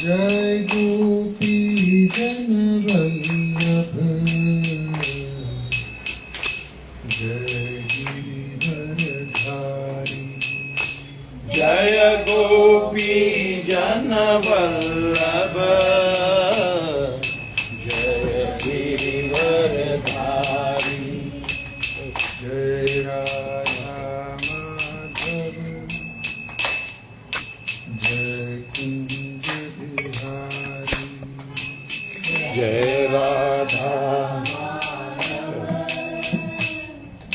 जय गोपी जन वल्लभ जय गिरिवरधारी। जय गोपी जन वल्लभ जय गिरिवरधारी। जय राधा माधव जय कुंज बिहारी। जय राधा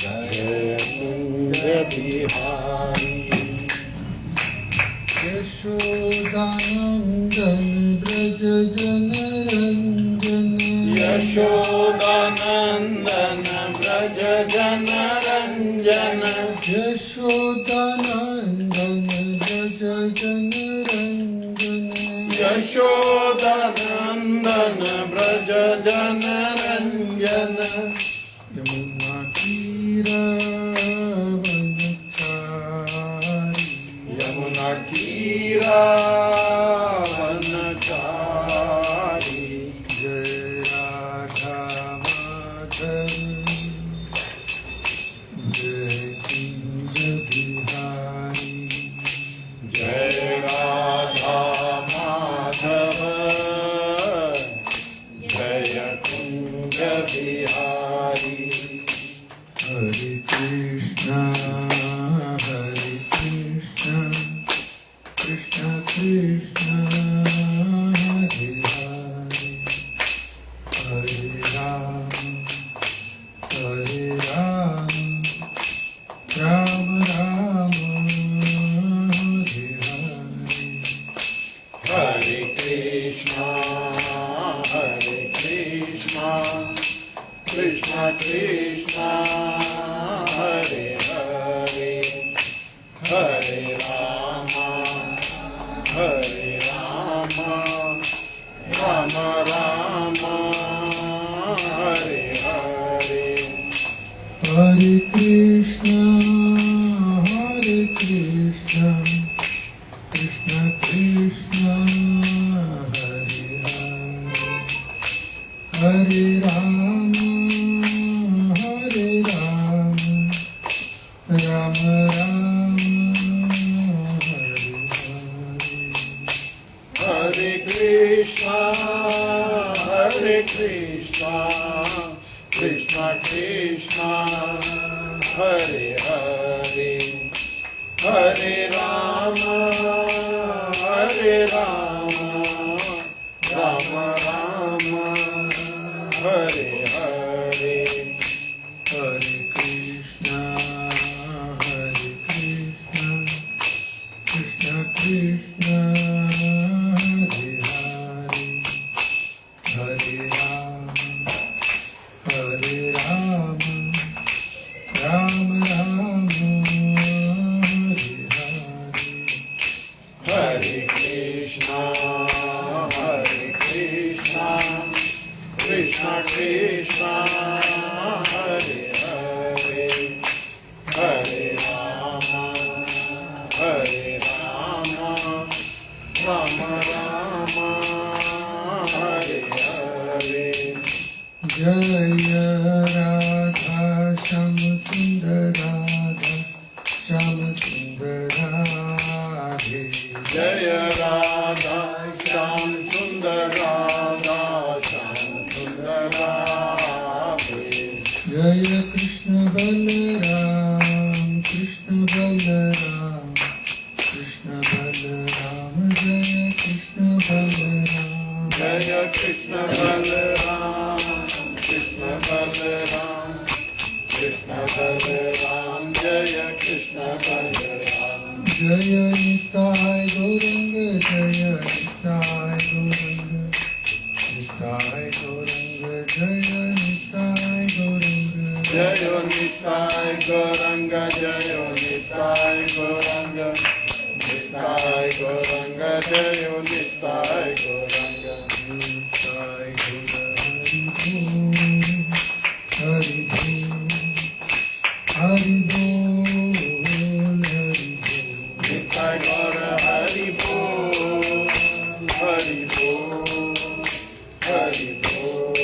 जय कुंज बिहारी। यशोदानंदन ब्रज जन रंजन। यशोदानंदन ब्रज जन रंजन। यशोदानंदन ब्रज जन रंजन। यशोदानंदन ब्रज जन रंजन। यमुना तीरावनचारी। यमुना तीरावनचारी। जय राधा माधव जय कुंज बिहारी। जय राधा माधव जय कुंज बिहारी। हरे कृष्णा कृष्ण कृष्ण हरे हरे। हरे राम राम राम हरे हरे। हरे कृष्णा कृष्ण कृष्ण हरे हरे। हरे राम राम राम हरे हरे। हरे कृष्ण कृष्ण कृष्ण हरे हरे। हरे राम राम राम हरे हरे। हरे कृष्णा कृष्ण कृष्ण हरे हरे। हरे राम राम राम हरे हरे। हरे कृष्ण कृष्ण कृष्ण हरे हरे। हरे राम राम राम हरे हरे। हरे कृष्णा कृष्ण कृष्ण हरे हरे। हरे राम राम राम हरे हरे। जय राधा श्याम सुंदर राधे। जय राधा श्याम सुंदर राधा श्याम सुंदर राधे। जय कृष्ण बलराम कृष्ण बलराम जय कृष्ण बलराम। जय कृष्ण बलराम कृष्ण बलराम जय कृष्ण बलराम। जय निताय गौरंग जय निताय गौरंग जय निताय गौरंग। जय निताय गौरंग जय निताय गौरंग निताय गौरंग जय निताय गौरंग। निताय गौर हरि बोल हरि बोल हरि बोल। निताय गौर हरि बोल हरि बोल हरि बोल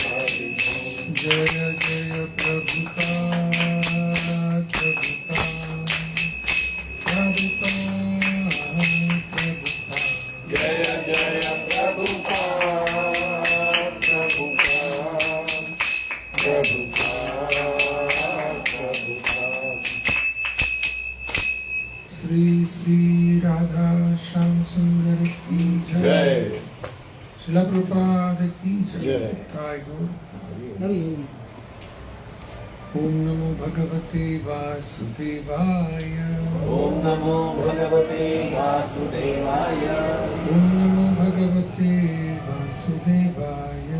हरि बोल। जय जय प्रभुपाद प्रभुपाद प्रभुपाद जय जय प्रभुपाद प्रभुपाद प्रभुपाद प्रभुपाद। श्री श्री राधा श्याम सुंदर की जय। जय श्रील प्रभुपाद की जय। जय। जय गौर। ओम नमो भगवते वासुदेवाय। ओम नमो भगवते वासुदेवाय। ओम नमो भगवते वासुदेवाय।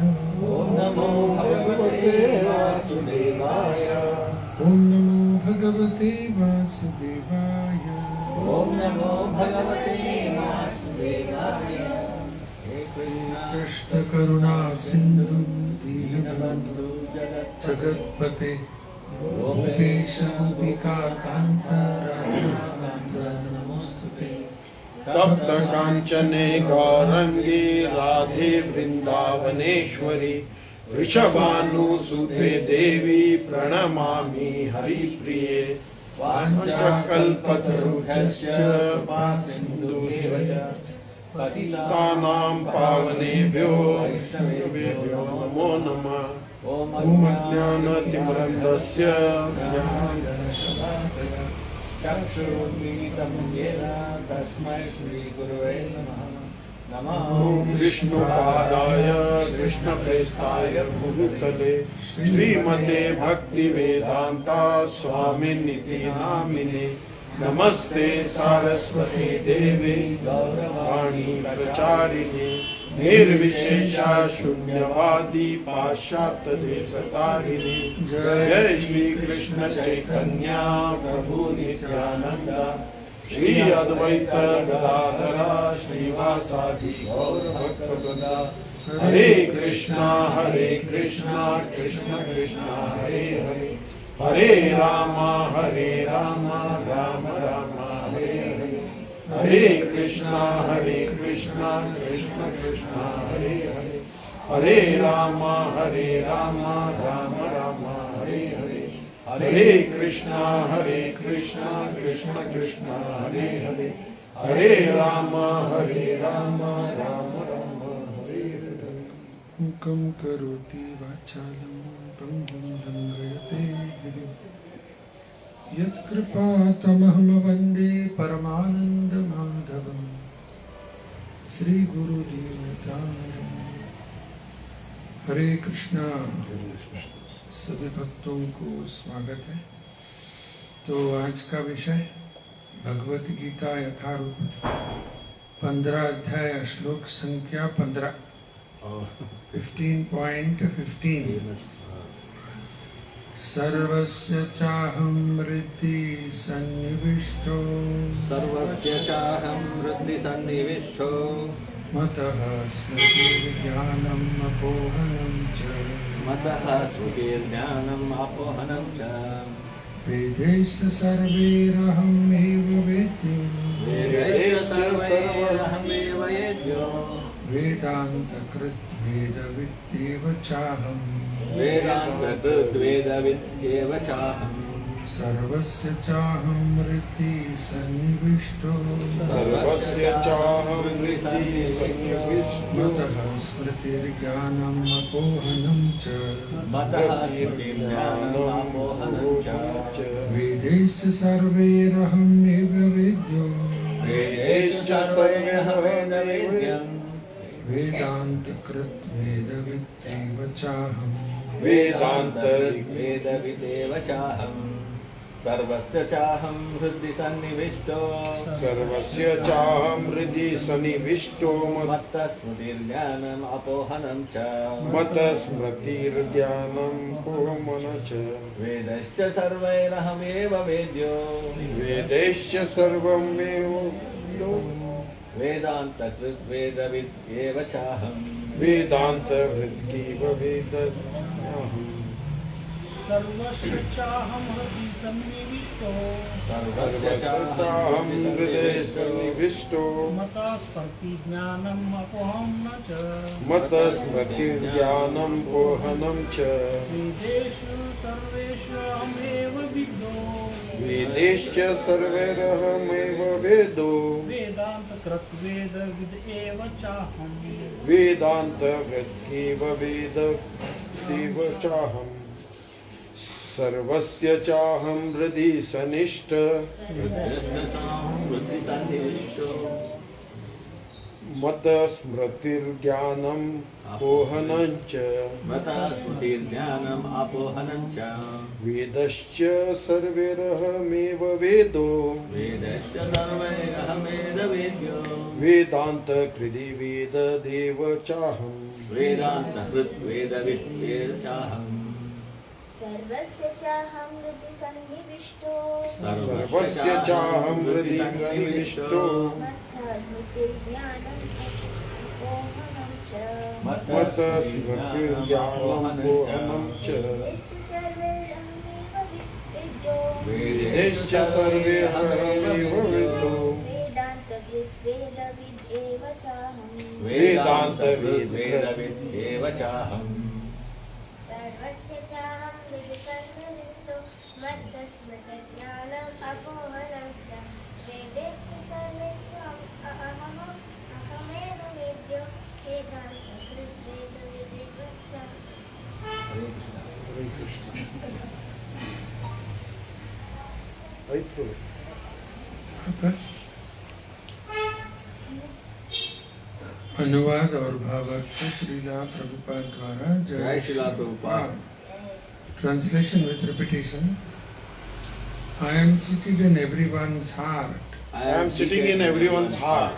ओम नमो भगवते वासुदेवाय। ओम नमो भगवते वासुदेवाय। ओम नमो भगवते वासुदेवाय। हे कृष्ण करुणा सिंधु दीनबंधु जगत्पते गोपेश मुदिका कांत राधाकांत नमोस्तुते। तप्त कांचने गौरंगी राधे वृंदावनेश्वरी वृषभानुसुते देवी प्रणमामि हरिप्रिये। वाञ्छाकल्पतरुभ्यश्च सिन्धुभ्यश्च पतितानां पावनेभ्यो वैष्णवेभ्यो नमो नमः। ॐ अज्ञानतिमिरन्धस्य चक्षुरुन्मीलितं येन तस्मै श्रीगुरवे नमः। नमः विष्णुपादाय कृष्णप्रेष्ठाय भूतले श्रीमते भक्तिवेदान्ता स्वामिनिति नामिने। नमस्ते सारस्वती देवी गौरवाणी प्रचारिणे निर्विशेषा शून्यवादी पाश्चात्य देशतारिणे। जय श्री कृष्ण चैतन्य प्रभु नित्यानंद श्री अद्वैत गदाधरा श्रीवासादि गौर भक्तवृंद। हरे कृष्णा कृष्ण कृष्ण हरे हरे हरे राम राम राम हरे हरे। हरे कृष्णा कृष्ण कृष्ण हरे हरे हरे राम राम राम हरे हरे। हरे कृष्णा कृष्ण कृष्ण हरे हरे हरे राम राम राम हरे हरे। मूकं करोति वाचालं पङ्गुं लङ्घयते गिरिं यत्कृपातमहं वन्दे परमानन्दमाधवं श्रीगुरुदीनतां। हरे कृष्णा। सभी भक्तों को स्वागत है। तो आज का विषय भगवत गीता यथारूप 15 अध्याय श्लोक संख्या 15 15.15। सर्वस्य चाहं हृदि सन्निविष्टो सर्वस्य चाहं हृदि सन्निविष्टो मतः स्मृतिर्ज्ञानम् अपोहनं च मतः स्मृतिर्ज्ञानम् अपोहनं च वेदैश्च सर्वैरहमेव वेद्यो वेदैश्च सर्वैरहमेव वेद्यो वेदान्तकृत् वेदविद्येव चाहम् वेदान्तकृत् वेदविद्येव चाहम् सर्वस्य चाहं हृदि सन्निविष्टो सर्वस्य चाहं हृदि सन्निविष्टो मतः स्मृतिर्ज्ञानम् अपोहनं च मतः स्मृतिर्ज्ञानम् अपोहनं च वेदैश्च सर्वैरहमेव वेद्यो वेदैश्च सर्वैरहमेव वेद्यम् वेदान्तकृत् वेदविद्येव चाहम् वेदान्तर्वेदविदेव चाहम् सर्वस्य चाहं हृदि सन्निविष्टो सर्वस्य चाहं हृदि सन्निविष्टो मत्तस्मृतिर्ज्ञानम् अपोहनं च मत्तस्मृतिर्ज्ञानम् अपोहनं च वेदैश्च सर्वैरहमेव वेद्यो वेदैश्च सर्वमेव वेदान्तकृत् वेदविद्येव चाहम् वेदान्तवृत्तिव वेदहम्। सर्वस्य चाहं हृदि सन्निविष्टो सर्वस्याहं हृदये सन्निविष्टो मतस्पर्ति ज्ञानम् अपोहं न च मतस्मृतिर्ज्ञानं पोहनं च वेदेषु सर्वेषु अहमेव विद्यो वेदेश्च सर्वैरहमेव वेदो वेदान्तकृत् वेदविद एव चाहम् वेदान्तकृत्येव वेद देव चाहम् सर्वस्य चाहं हृदि सनिष्ठ मतस्मृतिर्ज्ञानम् पोहनं च मतस्मृतिर्ज्ञानम् अपोहनं च वेदश्च सर्वैरहमेव वेदो वेदश्च सर्वैरहमेव वेद्यो वेदान्तकृदि वेद देव चाहम् वेदान्तकृत् वेदवित् वेद चाहम् सर्वस्य चाहं हृदि सन्निविष्टो सर्वस्य चाहं हृदि सन्निविष्टो मत्तस्मृतिर्ज्ञानम् अपोहनं च मतस्मृतिर्ज्ञानं पोहनं च वेदेश्च सर्वैरहमेव वेदैश्च सर्वैरहमेव विद्यो वेदो वेदान्तकृत् वेदविद् एव चाहम् वेदान्तकृत् वेदवित् एव चाहम् सर्वस्य चाहं हृदि सन्निविष्टो मत्तस्मृतिर्ज्ञानम् अपोहनं च वेदैश्च सर्वेषु अहमेव वेद्यो वेदान्तकृत् वेदविद् एव चाहम् हरे कृष्ण right through it. अनुवाद और भावार्थ श्रीला प्रभुपाद द्वारा जय Srila Prabhupada. Translation with repetition. I am seated in everyone's heart, I am sitting in everyone's heart,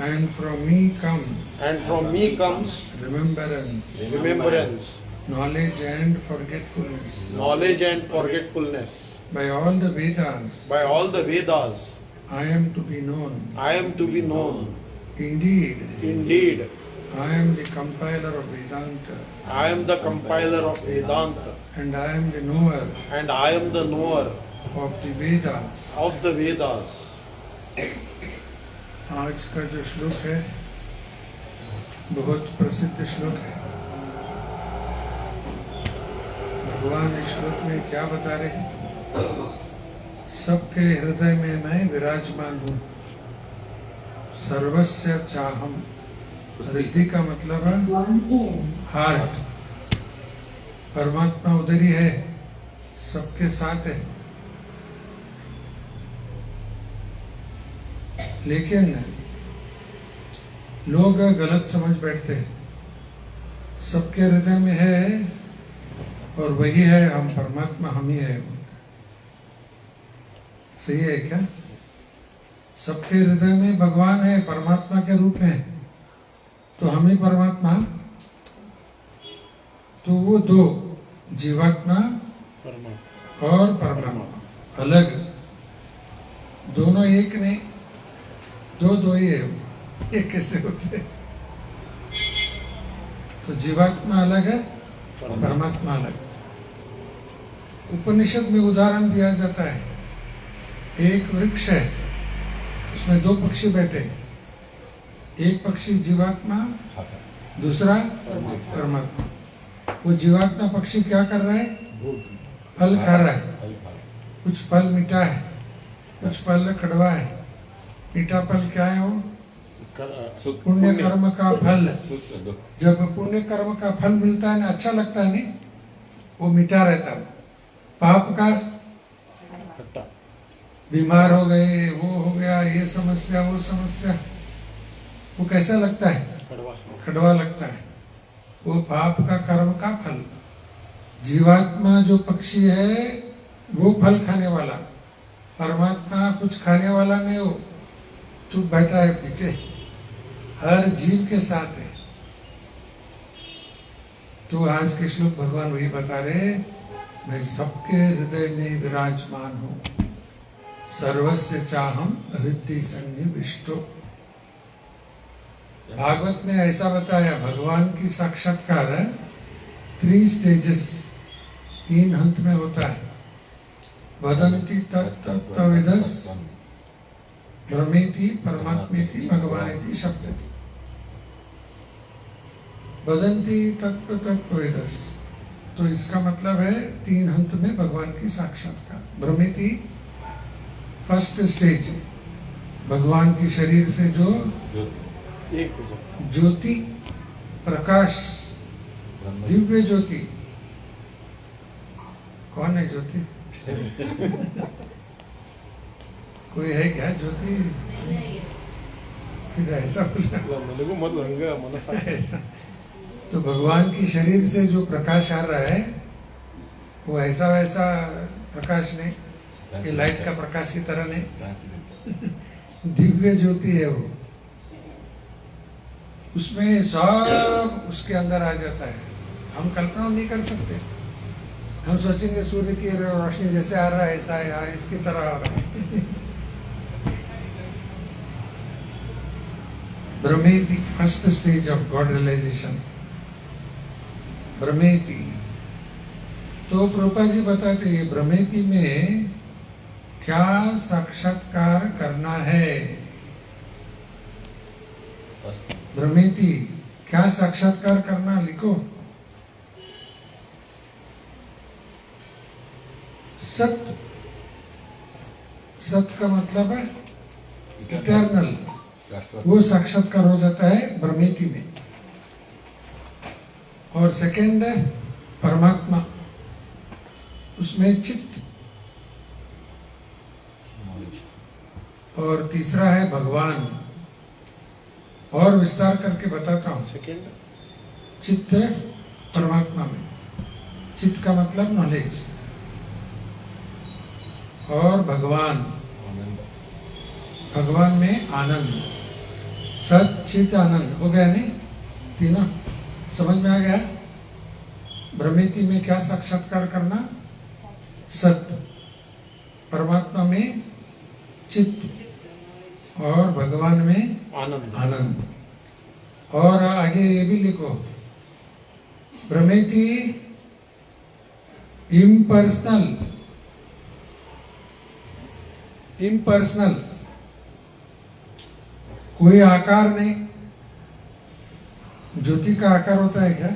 and from me come and from me comes remembrance, knowledge and forgetfulness. knowledge and forgetfulness. By all the Vedas, By all the Vedas, I am to be known. I am to be known. Indeed, Indeed, I am the compiler of Vedanta, I am the compiler of Vedanta, and I am the knower and I am the knower of the Vedas. of the Vedas. आज का जो श्लोक है बहुत प्रसिद्ध श्लोक है। भगवान इस श्लोक में क्या बता रहे हैं? सबके हृदय में मैं विराजमान हूँ। सर्वस्य चाहम, रिद्धि का मतलब है हार्ट। परमात्मा उधर ही है, सबके साथ है। लेकिन लोग गलत समझ बैठते हैं। सबके हृदय में है और वही है हम, परमात्मा हम ही है। सही है क्या? सबके हृदय में भगवान है, परमात्मा के रूप में, तो हम ही परमात्मा। तो वो दो, जीवात्मा और परमात्मा अलग, दोनों एक नहीं, दो ही है। एक कैसे होते? तो जीवात्मा अलग है, परमात्मा अलग। उपनिषद में उदाहरण दिया जाता है, एक वृक्ष है, उसमें दो पक्षी बैठे, एक पक्षी जीवात्मा, दूसरा परमात्मा। वो जीवात्मा पक्षी क्या कर रहा है? फल खा रहा है। कुछ फल मीठा है, कुछ फल कड़वा है। मीठा फल क्या है? वो पुण्य कर्म का फल। जब पुण्य कर्म का फल मिलता है ना, अच्छा लगता है नहीं, वो मीठा रहता है। पाप का बीमार हो गए, वो हो गया, ये समस्या, वो समस्या, वो कैसा लगता है? कड़वा लगता है। वो पाप का कर्म का फल। जीवात्मा जो पक्षी है वो फल खाने वाला, परमात्मा कुछ खाने वाला नहीं, हो चुप बैठा है पीछे, हर जीव के साथ है। तो आज के श्लोक भगवान वही बता रहे, मैं सबके हृदय में विराजमान हूं। सर्वस्य चाहम हृदय सन्निविष्टो। भागवत में ऐसा बताया, भगवान की साक्षात्कार है 3 स्टेजेस, तीन हंत में होता है। वदंती तत्तत्विदस् ब्रह्मेति परमात्मेति भगवानेति शब्दति। वदंती तत्तत्विदस्, तो इसका मतलब है तीन हंत में भगवान की साक्षात्कार। ब्रह्मेति फर्स्ट स्टेज, भगवान की शरीर से जो एक हो जाता ज्योति प्रकाश, दिव्य ज्योति। कौन है ज्योति? कोई है क्या ज्योति? फिर ऐसा बोला मेरे मत लंगा मन ऐसा। तो भगवान की शरीर से जो प्रकाश आ रहा है वो ऐसा वैसा प्रकाश नहीं, ये लाइट का प्रकाश की तरह नहीं, दिव्य ज्योति है वो। उसमें सब उसके अंदर आ जाता है, हम कल्पना नहीं कर सकते। हम सोचेंगे सूर्य की रोशनी जैसे आ रहा है ऐसा है, इसकी तरह आ रहा है। ब्रह्मेति first stage of God realisation, ब्रह्मेति। तो प्रभुपाद जी बताते हैं ब्रह्मेति में क्या साक्षात्कार करना है। ब्रह्मेति क्या साक्षात्कार करना, लिखो। सत्य, सत्य का मतलब है इटर्नल, वो साक्षात्कार हो जाता है ब्रह्मेति में। और सेकंड है परमात्मा, उसमें चित्त। और तीसरा है भगवान। और विस्तार करके बताता हूं। सेकंड चित्त है परमात्मा में, चित्त का मतलब नॉलेज। और भगवान, भगवान में आनंद, सत चित आनंद। हो गया नहीं? तीनों समझ में आ गया? ब्रह्मेति में क्या साक्षात्कार करना? सत्य, परमात्मा में चित्त, और भगवान में आनंद। आनंद। और आगे ये भी लिखो, ब्रह्मेति इम्पर्सनल, इम्पर्सनल, कोई आकार नहीं। ज्योति का आकार होता है क्या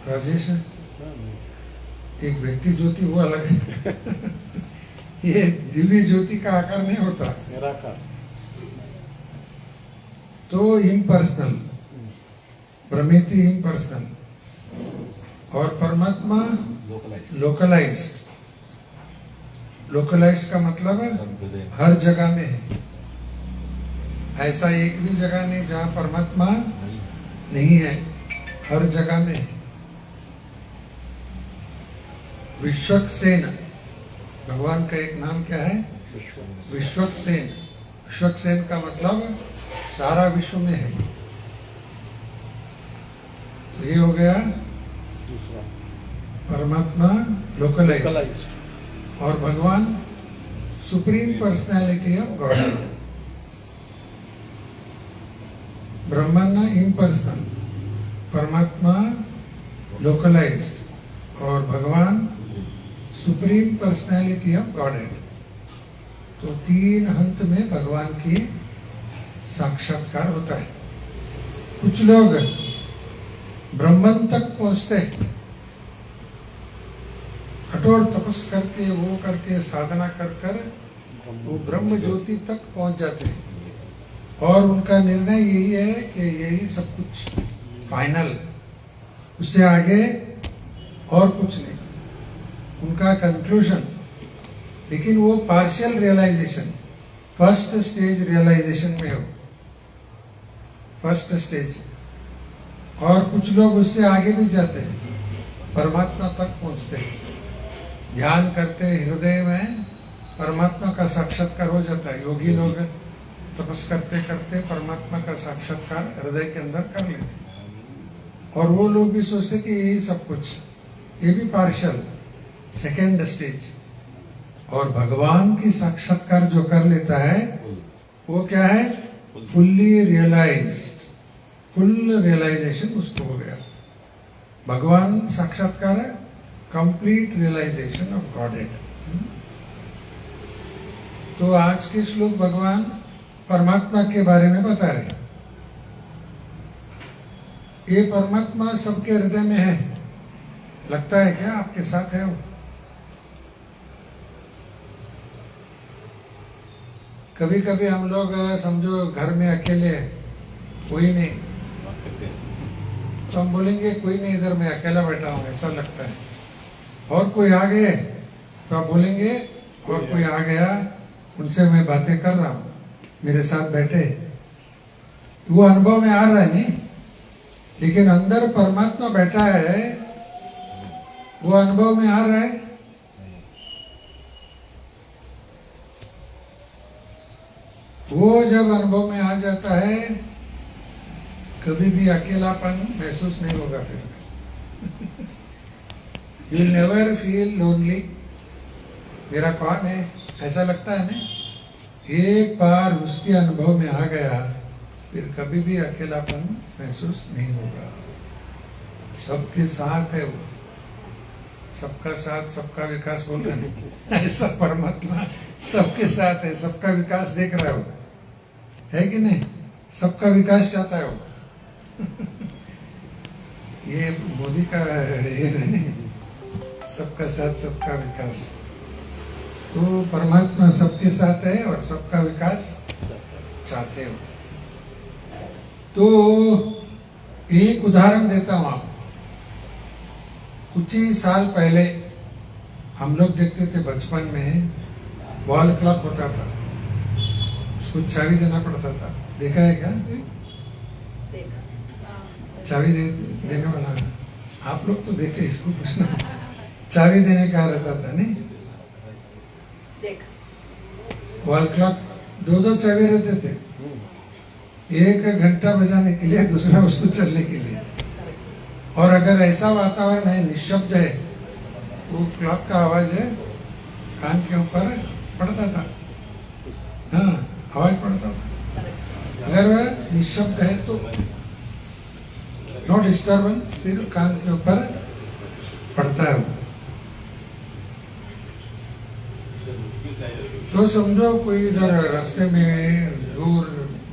राजेश? एक व्यक्ति ज्योति वो अलग है। ये दिव्य ज्योति का आकार नहीं होता, निराकार। तो इम्पर्सनल, ब्रह्मेति इम्पर्सनल। और परमात्मा लोकलाइज्ड। लोकलाइज्ड का मतलब है हर जगह में है। ऐसा एक भी जगह नहीं जहां परमात्मा नहीं है, हर जगह में है। विश्वक्सेन, भगवान का एक नाम क्या है? विश्वक्सेन। विश्वक्सेन का मतलब सारा विश्व में है। तो ये हो गया दूसरा परमात्मा लोकलाइज्ड, लोकलाइज्ड। और भगवान supreme personality of God. Brahman impersonal, परमात्मा लोकलाइज्ड, और भगवान सुप्रीम पर्सनैलिटी ऑफ गॉडहेड। तो तीन हंत में भगवान की साक्षात्कार होता है। कुछ लोग ब्रह्मन तक पहुंचते हैं, कठोर तपस करके, वो करके, साधना कर कर वो ब्रह्म ज्योति तक पहुंच जाते हैं। और उनका निर्णय यही है कि यही सब कुछ फाइनल, उससे आगे और कुछ नहीं, उनका कंक्लूजन। लेकिन वो partial realisation, first stage realisation में हो, फर्स्ट स्टेज। और कुछ लोग उससे आगे भी जाते हैं, परमात्मा तक पहुंचते हैं, ध्यान करते हृदय में परमात्मा का साक्षात्कार हो जाता है। योगी लोग तपस करते करते परमात्मा का साक्षात्कार हृदय के अंदर कर लेते हैं। और वो लोग भी सोचते कि यही सब कुछ, ये भी पार्शियल, सेकेंड स्टेज। और भगवान की साक्षात्कार जो कर लेता है वो क्या है? फुल्ली रियलाइज्ड, फुल रियलाइजेशन उसको हो गया। भगवान साक्षात्कार है, कंप्लीट रियलाइजेशन ऑफ गॉडहेड। तो आज के श्लोक भगवान परमात्मा के बारे में बता रहे। ये परमात्मा सबके हृदय में है, लगता है क्या आपके साथ है वो? कभी कभी हम लोग समझो घर में अकेले हैं, कोई नहीं, तो हम बोलेंगे कोई नहीं, इधर मैं अकेला बैठा हूं, ऐसा लगता है। और कोई आ गए तो आप बोलेंगे और कोई आ गया, उनसे मैं बातें कर रहा हूं, मेरे साथ बैठे। वो अनुभव में आ रहा है नहीं, लेकिन अंदर परमात्मा बैठा है, वो अनुभव में आ रहा है। वो जब अनुभव में आ जाता है, कभी भी अकेलापन महसूस नहीं होगा फिर। You never feel lonely. मेरा कौन है ऐसा लगता है ना। एक बार उसके अनुभव में आ गया, फिर कभी भी अकेलापन महसूस नहीं होगा। सबके साथ है वो, सबका साथ सबका विकास बोल रहे हैं ऐसा परमात्मा सबके साथ है, सबका विकास देख रहा है वो, है कि नहीं? सबका विकास चाहता है वो। ये मोदी का ये नहीं, सबका साथ सबका विकास। तो परमात्मा सबके साथ है और सबका विकास चाहते हो। तो एक उदाहरण देता हूं आपको। कुछ ही साल पहले हम लोग देखते थे बचपन में, वॉल क्लॉक होता था, उसको चाबी देना पड़ता था। देखा है क्या? चाबी देने वाला आप लोग तो देखे, इसको पूछना। चाबी देने का रहता था नहीं? वॉल क्लॉक दो चाबी रहते थे, एक घंटा बजाने के लिए, दूसरा उसको चलने के लिए। और अगर ऐसा वातावरण है, निशब्द है, वो क्लॉक का आवाज है कान के ऊपर पड़ता था। हाँ, आवाज पड़ता था। अगर वह निशब्द है तो नो डिस्टर्बेंस, फिर कान के ऊपर पड़ता है वो। तो समझो कोई इधर रास्ते में जोर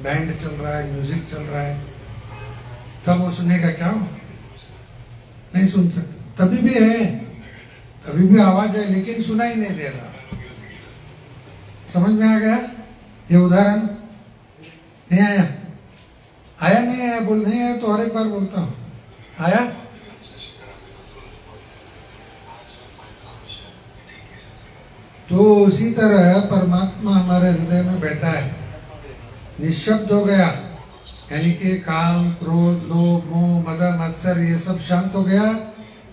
बैंड चल रहा है, म्यूजिक चल रहा है, तब वो सुनेगा क्या? नहीं सुन सकता। तभी भी है, तभी भी आवाज है, लेकिन सुनाई नहीं दे रहा। समझ में आ गया ये उदाहरण? नहीं आया? आया नहीं आया? बोल नहीं आया तो और एक बार बोलता हूं, आया? तो उसी तरह परमात्मा हमारे हृदय में बैठा है, निशब्द हो गया, यानी कि काम, क्रोध, लोभ, मोह, मद, मत्सर ये सब शांत हो गया,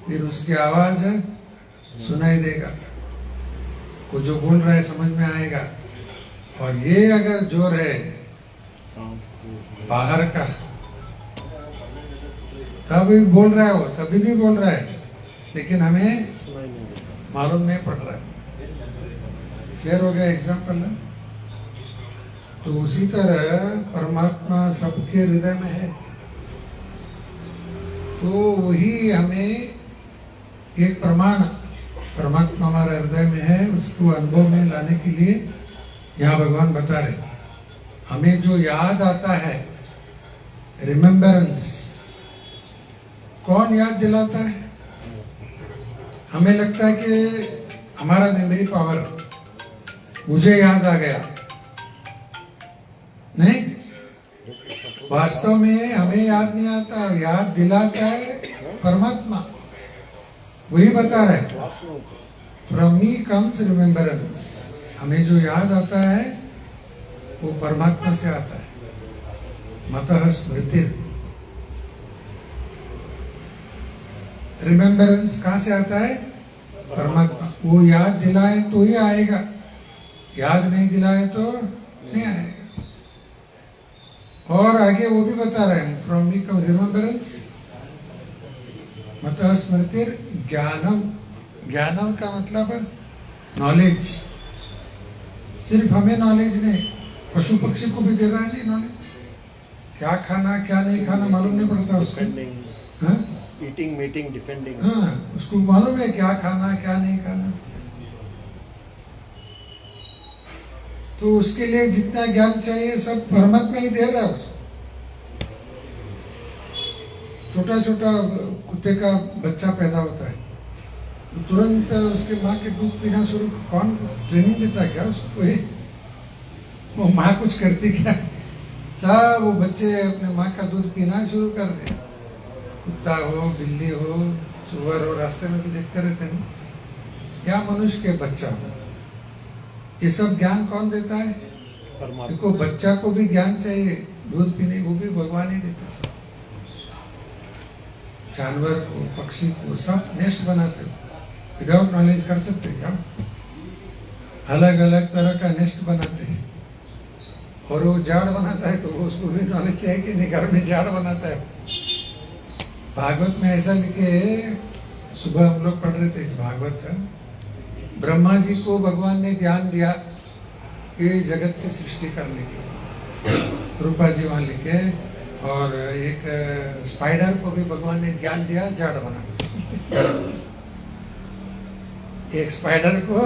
फिर उसकी आवाज सुनाई देगा। वो जो बोल रहा है समझ में आएगा। और ये अगर जोर है बाहर का, तब भी बोल रहा है वो, तभी भी बोल रहा है, लेकिन हमें मालूम नहीं पड़ रहा है। क्लियर हो गया एग्जाम्पल है? तो उसी तरह परमात्मा सबके हृदय में है। तो वही हमें एक प्रमाण, परमात्मा हमारे हृदय में है, उसको अनुभव में लाने के लिए यहाँ भगवान बता रहे। हमें जो याद आता है, रिमेम्बरेंस, कौन याद दिलाता है? हमें लगता है कि हमारा मेमोरी पावर, मुझे याद आ गया। नहीं, वास्तव में हमें याद नहीं आता, याद दिलाता है परमात्मा। वही बता रहे, फ्रॉम मी कम्स रिमेम्बरेंस। हमें जो याद आता है वो परमात्मा से आता है। मतः स्मृति, रिमेम्बरेंस कहां से आता है? परमात्मा। वो याद दिलाए तो ही आएगा, याद नहीं दिलाए तो नहीं आएगा। और आगे वो भी बता रहे हैं, फ्रॉम मी कम रिमेम्बरेंस, मतः स्मृति ज्ञानम। ज्ञानम का मतलब नॉलेज। सिर्फ हमें नॉलेज नहीं, पशु पक्षी को भी दे रहा है नहीं नॉलेज। क्या खाना क्या नहीं खाना मालूम नहीं पड़ता उसको, हाँ? ईटिंग मीटिंग डिफेंडिंग हाँ, उसको मालूम है क्या खाना क्या नहीं खाना। तो उसके लिए जितना ज्ञान चाहिए सब परमात्मा ही दे रहा है उसको। छोटा छोटा कुत्ते का बच्चा पैदा होता है, तुरंत उसके माँ के दूध पीना शुरू, कौन ट्रेनिंग देता है क्या उसको? वो माँ कुछ करती क्या? सब वो बच्चे अपने माँ का दूध पीना शुरू कर दे। कुत्ता हो, बिल्ली हो, सुअर हो, रास्ते में भी देखते रहते हैं या मनुष्य के बच्चा हो। ये सब ज्ञान कौन देता है? परमात्मा। देखो बच्चा को भी ज्ञान चाहिए, दूध पीने को भी भगवान ही देता। सब जानवर को, पक्षी को सब नेस्ट बनाते हो, विदाउट नॉलेज कर सकते क्या? अलग अलग तरह का नेस्ट बनाते हैं। और वो जाड़ बनाता है तो उसको भी नॉलेज चाहिए कि नहीं, घर में जाड़ बनाता है। भागवत में ऐसा लिखे, सुबह हम लोग पढ़ रहे थे इस भागवत, ब्रह्मा जी को भगवान ने ज्ञान दिया ये जगत की सृष्टि करने की, रूपा जी वहां लिखे। और एक स्पाइडर को भी भगवान ने ज्ञान दिया जाड़ बनाने। एक स्पाइडर को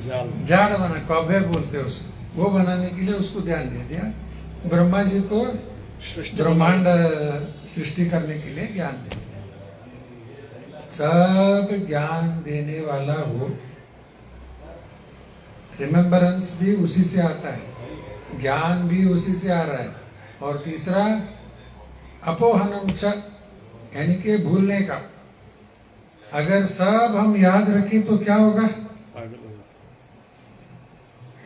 जाड़ बना, कॉबवेब बोलते हैं उसको, वो बनाने के लिए उसको ध्यान दे दिया। ब्रह्मा जी को ब्रह्मांड सृष्टि करने के लिए ज्ञान दे दिया। सब ज्ञान देने वाला वो, रिमेम्बरेंस भी उसी से आता है, ज्ञान भी उसी से आ रहा है। और तीसरा अपोहनम च, यानी कि भूलने का। अगर सब हम याद रखें तो क्या होगा?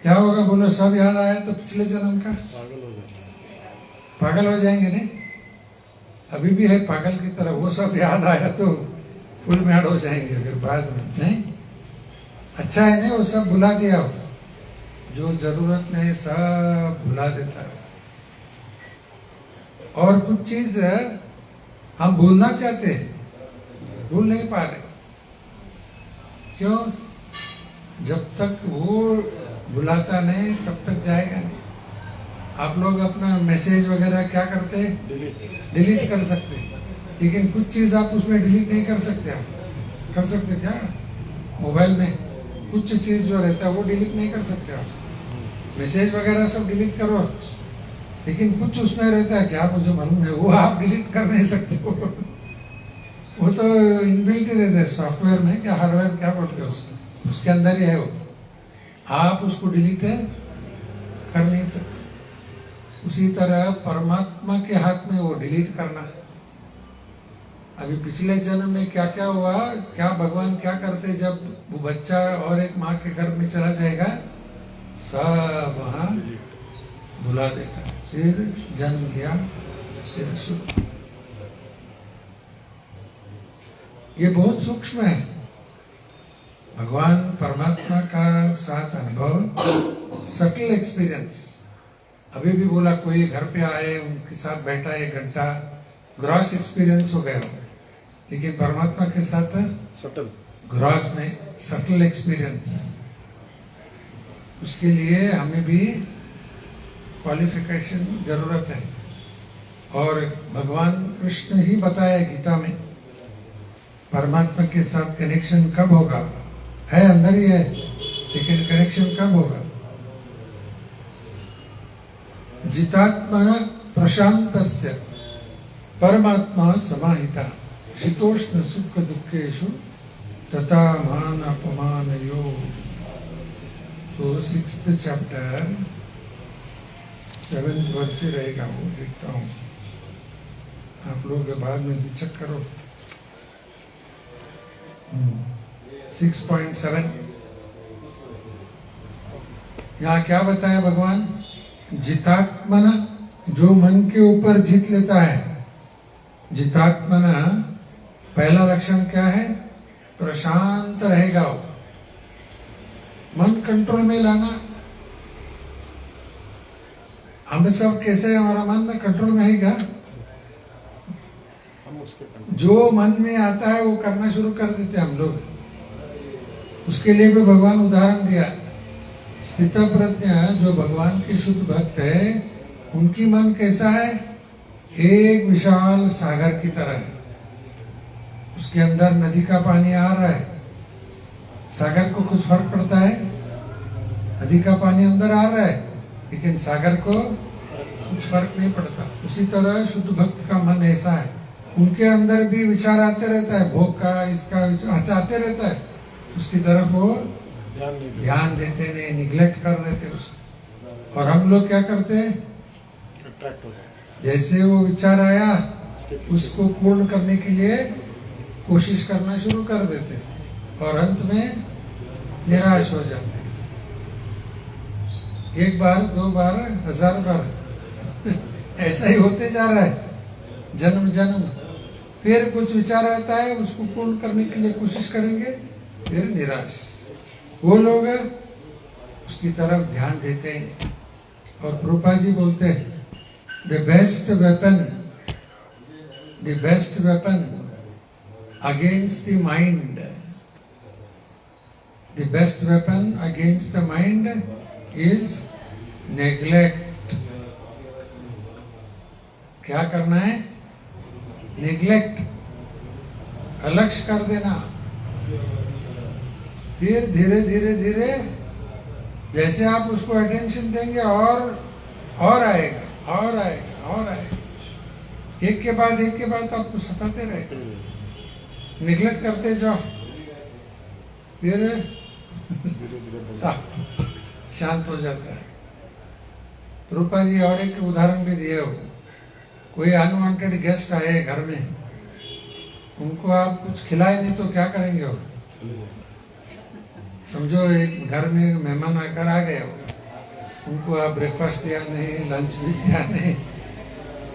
क्या होगा बोलो? सब याद आया तो पिछले जन्म का पागल हो जाएंगे नहीं? अभी भी है पागल की तरह, वो सब याद आया तो फुल मैड हो जाएंगे फिर बाद में, नहीं? अच्छा है नहीं, वो सब भुला दिया हो, जो जरूरत नहीं सब भुला देता है। और कुछ चीज हम भूलना चाहते हैं, भूल नहीं पा रहे। क्यों? जब तक वो भुलाता नहीं तब तक जाएगा नहीं। आप लोग अपना मैसेज वगैरह क्या करते हैं? डिलीट कर सकते हैं, लेकिन कुछ चीज आप उसमें डिलीट नहीं कर सकते। आप कर सकते क्या? मोबाइल में कुछ चीज जो रहता है वो डिलीट नहीं कर सकते आप। मैसेज वगैरह सब डिलीट करो, लेकिन कुछ उसमें रहता है क्या, मुझे मालूम है, वो आप डिलीट कर नहीं सकते हो। वो तो इनबिल्ट ही रहता है सॉफ्टवेयर में, क्या हार्डवेयर क्या बोलते हैं उसको, उसके अंदर ही है वो। आप उसको डिलीट कर नहीं सकते। उसी तरह परमात्मा के हाथ में वो डिलीट करना। अभी पिछले जन्म में क्या क्या हुआ, क्या भगवान क्या करते जब वो बच्चा और एक माँ के घर में चला जाएगा, सब वहां भुला देता। फिर जन्म लिया, फिर सुख। ये बहुत सूक्ष्म है। भगवान परमात्मा का साथ अनुभव, सटल एक्सपीरियंस। अभी भी बोला कोई घर पे आए, उनके साथ बैठा 1 घंटा, ग्रॉस एक्सपीरियंस हो गया हो, लेकिन परमात्मा के साथ सटल ग्रॉस नहीं, सटल एक्सपीरियंस। उसके लिए हमें भी क्वालिफिकेशन जरूरत है। और भगवान कृष्ण ही बताया गीता में, परमात्मा के साथ कनेक्शन कब होगा, है अंदर ही है, लेकिन कनेक्शन कब होगा? जितात्मा प्रशांतस्य परमात्मा समाहिता शीतोष्ण सुख दुखेषु तथा मान अपमानयो। तो 6th चैप्टर 7th वर्ष से रहेगा, वो देखता हूँ। आप लोग बाद में चेक करो। 6.7 यहाँ क्या बताया भगवान? जितात्मना, जो मन के ऊपर जीत लेता है। जितात्मना पहला लक्षण क्या है? प्रशांत रहेगा वो। मन कंट्रोल में लाना। हम सब कैसे, हमारा मन कंट्रोल में है क्या? जो मन में आता है वो करना शुरू कर देते हम लोग। उसके लिए भी भगवान उदाहरण दिया। स्थित प्रज्ञा जो भगवान के शुद्ध भक्त है, उनकी मन कैसा है? एक विशाल सागर की तरह है। उसके अंदर नदी का पानी आ रहा है, सागर को कुछ फर्क पड़ता है? नदी का पानी अंदर आ रहा है लेकिन सागर को कुछ फर्क नहीं पड़ता। उसी तरह शुद्ध भक्त का मन ऐसा है, उनके अंदर भी विचार आते रहता है, भोग का इसका विचार आते रहता है, उसकी तरफ वो ध्यान देते नहीं, निग्लेक्ट कर देते उसको। और हम लोग क्या करते हैं, अट्रैक्ट हो जाए। जैसे वो विचार आया उसको पूर्ण करने के लिए कोशिश करना शुरू कर देते और अंत में निराश हो जाते। एक बार, दो बार, 1000 बार ऐसा ही होते जा रहा है जन्म जन्म। फिर कुछ विचार आता है, उसको पूर्ण करने के लिए कोशिश करेंगे, फिर निराश। वो लोग उसकी तरफ ध्यान देते हैं। और प्रभुपाद जी बोलते हैं, the best weapon against the mind, the best weapon against the mind is neglect. क्या करना है? नेग्लेक्ट, अलक्ष्य कर देना। फिर धीरे धीरे धीरे जैसे आप उसको अटेंशन देंगे और आएगा और आएगा और आएगा, एक के बाद आपको सताते रहेगा। निग्लेक्ट करते जाओ, फिर शांत हो जाता है। रूपा जी और एक उदाहरण भी दिए हो, कोई अनवांटेड गेस्ट आए घर में, उनको आप कुछ खिलाए नहीं तो क्या करेंगे वो? समझो एक घर में मेहमान आकर आ गए हो, उनको आप ब्रेकफास्ट दिया नहीं, लंच भी दिया नहीं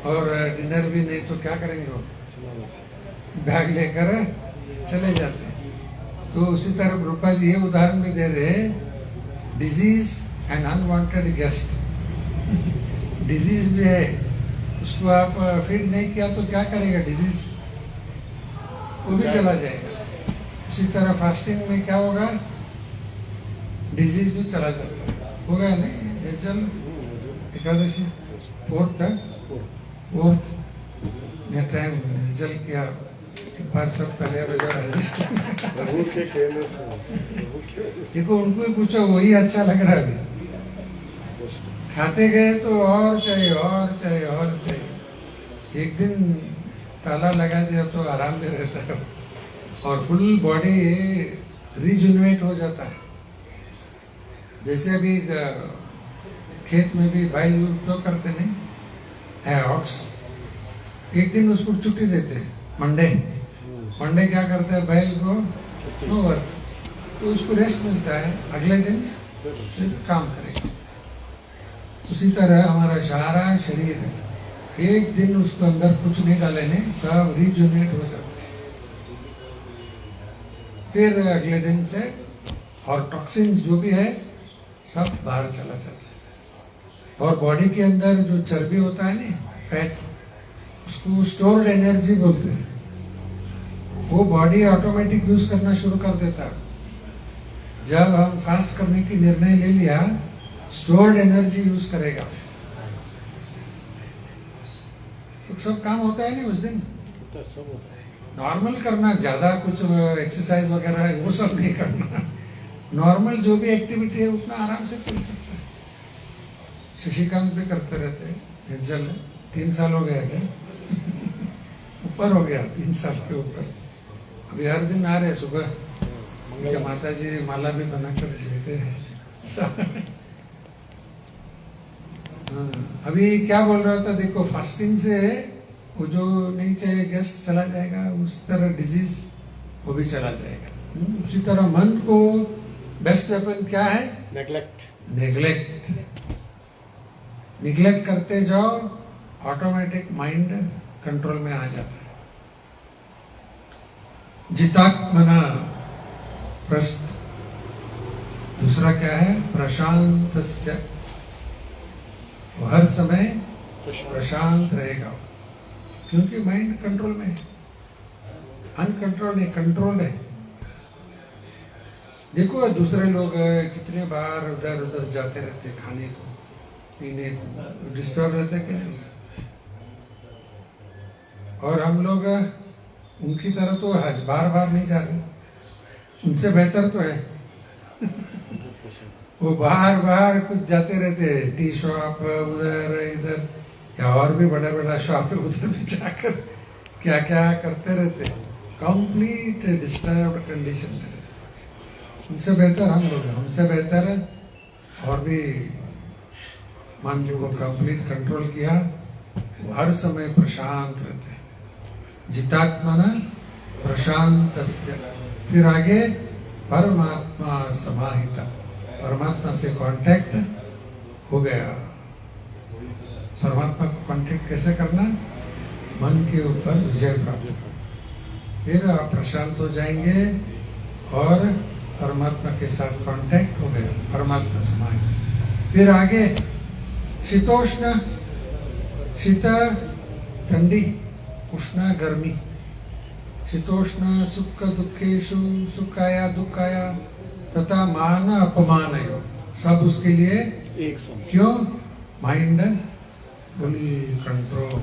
और डिनर भी नहीं, तो क्या करेंगे वो? बैग लेकर चले जाते हैं। तो उसी तरह रूपा जी ये उदाहरण भी दे रहे, disease and unwanted guest. Disease भी है, उसको आप फीड नहीं किया तो क्या करेगा डिजीज? वो भी चला जाएगा। उसी तरह फास्टिंग में क्या होगा? डिजीज भी चला जाता है। हो गया नहीं? निर्जल एकादशी फोर्थ ने टाइम निर्जल किया, बार सब तले देखो, उनको ही पूछो, वही अच्छा लग रहा है अभी। खाते गए तो और चाहिए और चाहिए और चाहिए। एक दिन ताला लगा दिया तो आराम में रहता है और फुल बॉडी रिजुनवेट हो जाता है। जैसे अभी खेत में भी भाई उपयोग करते नहीं है ऑक्स, एक दिन उसको छुट्टी देते हैं, मंडे क्या करते हैं, बैल को नो वर्क, तो उसको रेस्ट मिलता है, अगले दिन फिर काम करेगा। उसी तरह हमारा सारा शरीर है, एक दिन उसको अंदर कुछ नहीं डाले नहीं, सब रिजुनेट हो जाते हैं, फिर अगले दिन से और टॉक्सिन्स जो भी है सब बाहर चला जाता है। और बॉडी के अंदर जो चर्बी होता है ना, फैट, उसको स्टोर्ड एनर्जी बोलते हैं, वो बॉडी ऑटोमेटिक यूज करना शुरू कर देता है। जब हम फास्ट करने की निर्णय ले लिया, स्टोर्ड एनर्जी यूज करेगा, तो सब काम होता है ना उस दिन। नॉर्मल करना, ज्यादा कुछ एक्सरसाइज वगैरह वो सब नहीं करना, नॉर्मल जो भी एक्टिविटी है उतना आराम से चल सकता है। शशिकांत भी करते रहते हैं, निर्जल 3 साल हो गया क्या? ऊपर हो गया, 3 साल के ऊपर। अभी हर दिन आ रहे सुबह, उनके माता जी माला भी बना कर देते हैं। अभी क्या बोल रहा था, देखो फास्टिंग से वो जो नहीं चाहिए गेस्ट चला जाएगा, उस तरह डिजीज वो भी चला जाएगा। उसी तरह मन को बेस्ट वेपन क्या है? नेग्लेक्ट करते जाओ, ऑटोमेटिक माइंड कंट्रोल में आ जाता है। जितात्मना प्रश्न, दूसरा क्या है? प्रशांतस्य, वो हर समय प्रशांत रहेगा, क्योंकि माइंड कंट्रोल में है, अनकंट्रोल नहीं, कंट्रोल है। देखो दूसरे लोग कितने बार उधर उधर जाते रहते, खाने को पीने को, डिस्टर्ब रहते कि नहीं? और हम लोग उनकी तरह तो हज बार बार नहीं जा रहे, उनसे बेहतर तो है। वो बार बार कुछ जाते रहते हैं, टी शॉप उधर इधर, या और भी बड़ा बड़ा शॉप है, उधर भी जाकर क्या क्या करते रहते, कंप्लीट डिस्टर्ब्ड कंडीशन में रहते। उनसे बेहतर हम लोग हैं, हमसे बेहतर है। और भी मन को कंप्लीट कंट्रोल किया, वो हर समय प्रशांत रहते हैं। जितात्मना प्रशांतस्य, फिर आगे परमात्मा समाहिता, परमात्मा से कांटेक्ट हो गया। परमात्मा को कांटेक्ट कैसे करना? मन के ऊपर विजय प्राप्त, फिर आप प्रशांत हो जाएंगे और परमात्मा के साथ कांटेक्ट हो गया, परमात्मा समाहिता। फिर आगे शीतोष्ण, शीत ठंडी, उष्ण गर्मी, शीतोष्ण सुख दुखेशु, सुखाया दुखाया तथा मान अपमान, सब उसके लिए एक समय। क्यों? Mind full control,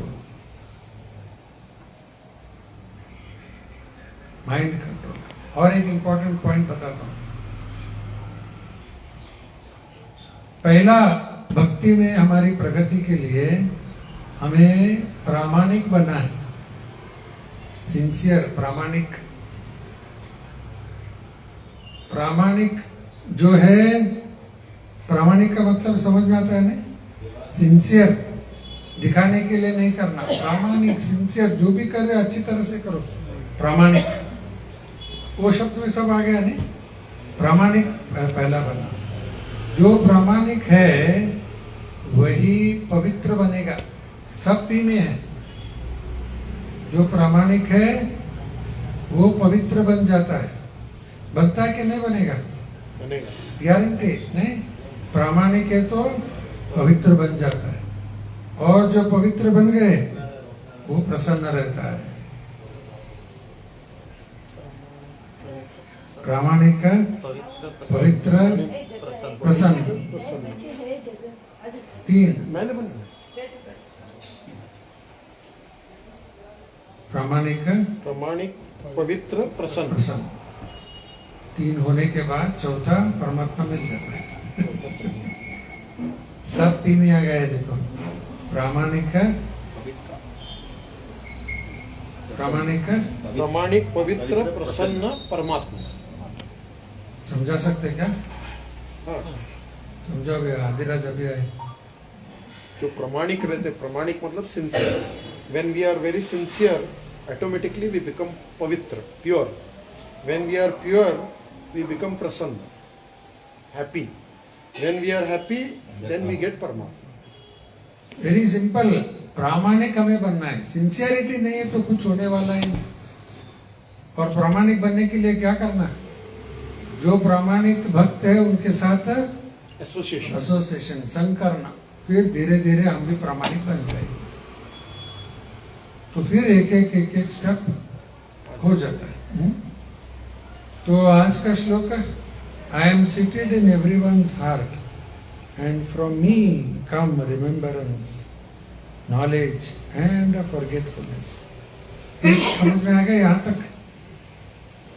mind control. और एक इंपॉर्टेंट पॉइंट बताता हूं। पहला, भक्ति में हमारी प्रगति के लिए हमें प्रामाणिक बनना है, सिंसियर, प्रामाणिक। प्रामाणिक जो है, प्रामाणिक का मतलब समझ में आता है ना? सिंसियर, दिखाने के लिए नहीं करना, प्रामाणिक, सिंसियर, जो भी कर रहे अच्छी तरह से करो, प्रामाणिक। वो शब्द में सब आ गया नहीं? प्रामाणिक पहला बना। जो प्रामाणिक है वही पवित्र बनेगा, सब पी में है। जो प्रामाणिक है वो पवित्र बन जाता है। बनता है कि नहीं बनेगा? बनेगा। गारंटी नहीं? प्रामाणिक है तो पवित्र बन जाता है, और जो पवित्र बन गए वो प्रसन्न रहता है। प्रामाणिक का पवित्र प्रसन्न, तीन। मैंने बनाया। प्रामाणिक प्रामाणिक, पवित्र, प्रसन्न। प्रसन्न, तीन होने के बाद चौथा परमात्मा मिल जाता है। सब पी में आ गया है। देखो, प्रामाणिक, प्रामाणिक, प्रामाणिक, पवित्र, प्रसन्न, परमात्मा। समझा सकते क्या? हाँ, समझो अभी आदिराज अभी आए। जो प्रामाणिक रहते, प्रामाणिक मतलब sincere. When we are very sincere, automatically we become pavitra, pure. When we are pure, we become prasanna, happy. When we are happy, then we get Paramatma. Very simple, प्रामाणिक हमें बनना है। सिंसियरिटी नहीं है तो कुछ होने वाला ही नहीं। और प्रामाणिक बनने के लिए क्या करना? जो प्रामाणिक भक्त है उनके साथ Association. एसोसिएशन, संग करना, फिर धीरे धीरे हम भी प्रामाणिक बन जाएंगे। तो फिर एक एक स्टेप हो जाता है। तो आज का श्लोक, I am seated in everyone's heart and from me come remembrance, knowledge and forgetfulness. एक समझ में आ गया यहाँ तक?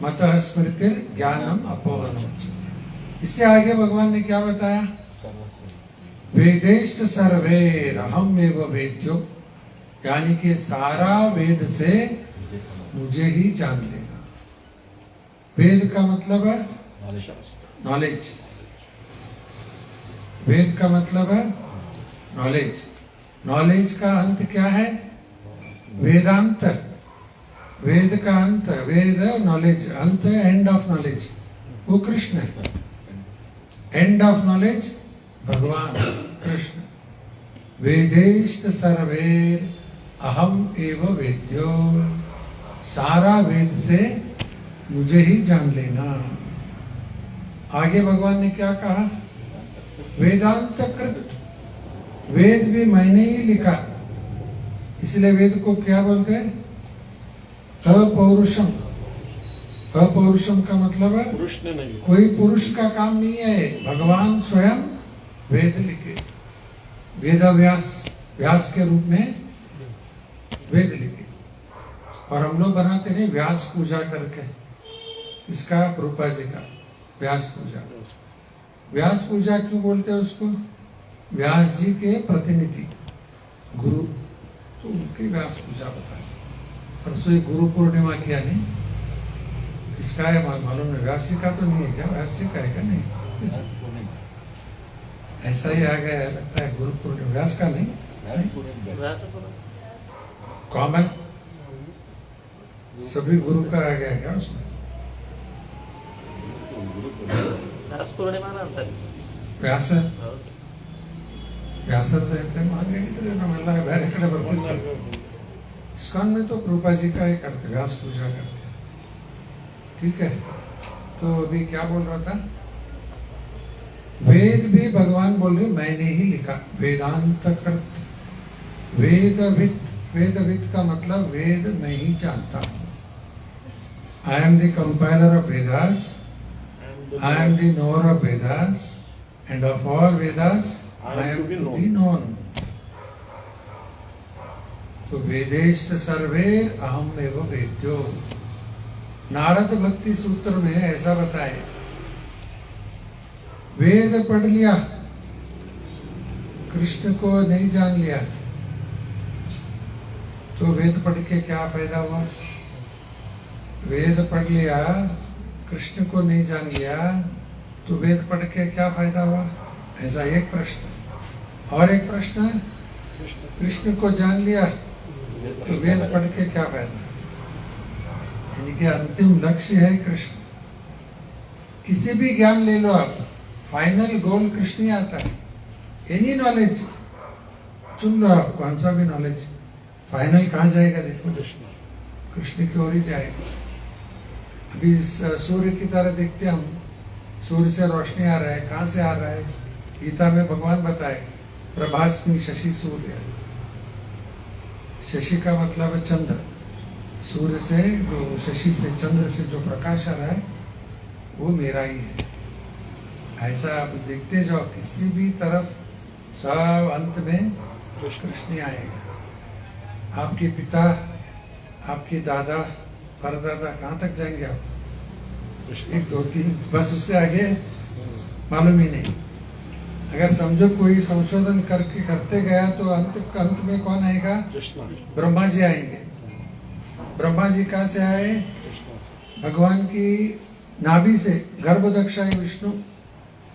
मतः स्मृतिर ज्ञानम अपोहनम। इससे आगे भगवान ने क्या बताया? वेदेश सर्वैर अहम एव वेद्यो, यानी कि सारा वेद से मुझे ही जान लेना। वेद का मतलब है नॉलेज। वेद का मतलब है नॉलेज। नॉलेज का अंत क्या है? वेदांत। वेद का अंत, वेद नॉलेज, अंत एंड ऑफ नॉलेज वो कृष्ण है। एंड ऑफ नॉलेज भगवान कृष्ण। वेदेश्च सर्वैर अहम एव वेद्यो, सारा वेद से मुझे ही जान लेना। आगे भगवान ने क्या कहा? वेदांत कृत, वेद भी मैंने ही लिखा, इसलिए वेद को क्या बोलते हैं? अपौरुषम। अपौरुषम का मतलब है पुरुष ने नहीं। कोई पुरुष का काम नहीं है, भगवान स्वयं वेद लिखे। वेद व्यास, व्यास के रूप में वेद लिखे। और हम लोग बनाते नहीं व्यास पूजा करके, इसका रूपा जी का व्यास पूजा। व्यास पूजा क्यों बोलते हैं उसको? व्यास जी के प्रतिनिधि गुरु, तो उनकी व्यास पूजा बताए। परसों ये गुरु पूर्णिमा किया नहीं, इसका है मालूम नहीं, व्यास जी का तो नहीं है क्या? व्यास जी का है क्या? नहीं, ऐसा ही आ गया है लगता है, गुरु पूर्णिमा व्यास का नहीं, कॉमन सभी गुरु का आ गया क्या उसमें? ವ್ಯಾಸ व्यासर रहते मांगे इतने नमला है बैर कड़े बरते। इस्कॉन में तो रूपा जी का ही करते, व्यास पूजा करते। ठीक है, तो अभी क्या बोल रहा था? वेद भी भगवान बोल रहे मैंने ही लिखा, वेदांत कृत वेदविद। वेदविद का मतलब वेद मैं ही जानता हूँ। I am the compiler of Vedas, I am the knower of Vedas, and of all Vedas I am to be known. तो वेदेश्च सर्वे अहम एव वेद्यो। नारद भक्ति सूत्र में ऐसा बताए, वेद पढ़ लिया, कृष्ण को नहीं जान लिया, तो वेद पढ़ के क्या फायदा हुआ? वेद पढ़ लिया, कृष्ण को नहीं जान लिया, तो वेद पढ़ के क्या फायदा हुआ? ऐसा एक प्रश्न। और एक प्रश्न, कृष्ण को जान लिया तो वेद पढ़ के क्या फायदा? यानी कि अंतिम लक्ष्य है कृष्ण। किसी भी ज्ञान ले लो आप, फाइनल गोल कृष्ण ही आता है। एनी नॉलेज चुन लो आप, कौन सा भी नॉलेज, फाइनल कहाँ जाएगा? देखो कृष्ण की ओर ही जाएगा। अभी सूर्य की तरह देखते हम, सूर्य से रोशनी आ रहा है, कहाँ से आ रहा है? गीता में भगवान बताए, प्रभास्मि शशि सूर्य। शशि का मतलब है चंद्र। सूर्य से जो, शशि से, चंद्र से जो प्रकाश आ रहा है वो मेरा ही है। ऐसा आप देखते जाओ, किसी भी तरफ सब अंत में कृष्ण ही आएगा। आपके पिता, आपके दादा, परदादा कहाँ तक जाएंगे आप? 1 2 3, बस उससे आगे मालूम ही नहीं। अगर समझो कोई संशोधन करके करते गया तो अंत में कौन आएगा? ब्रह्मा जी आएंगे। ब्रह्मा जी कहाँ से आए? भगवान की नाभि से, गर्भदक्षाई विष्णु।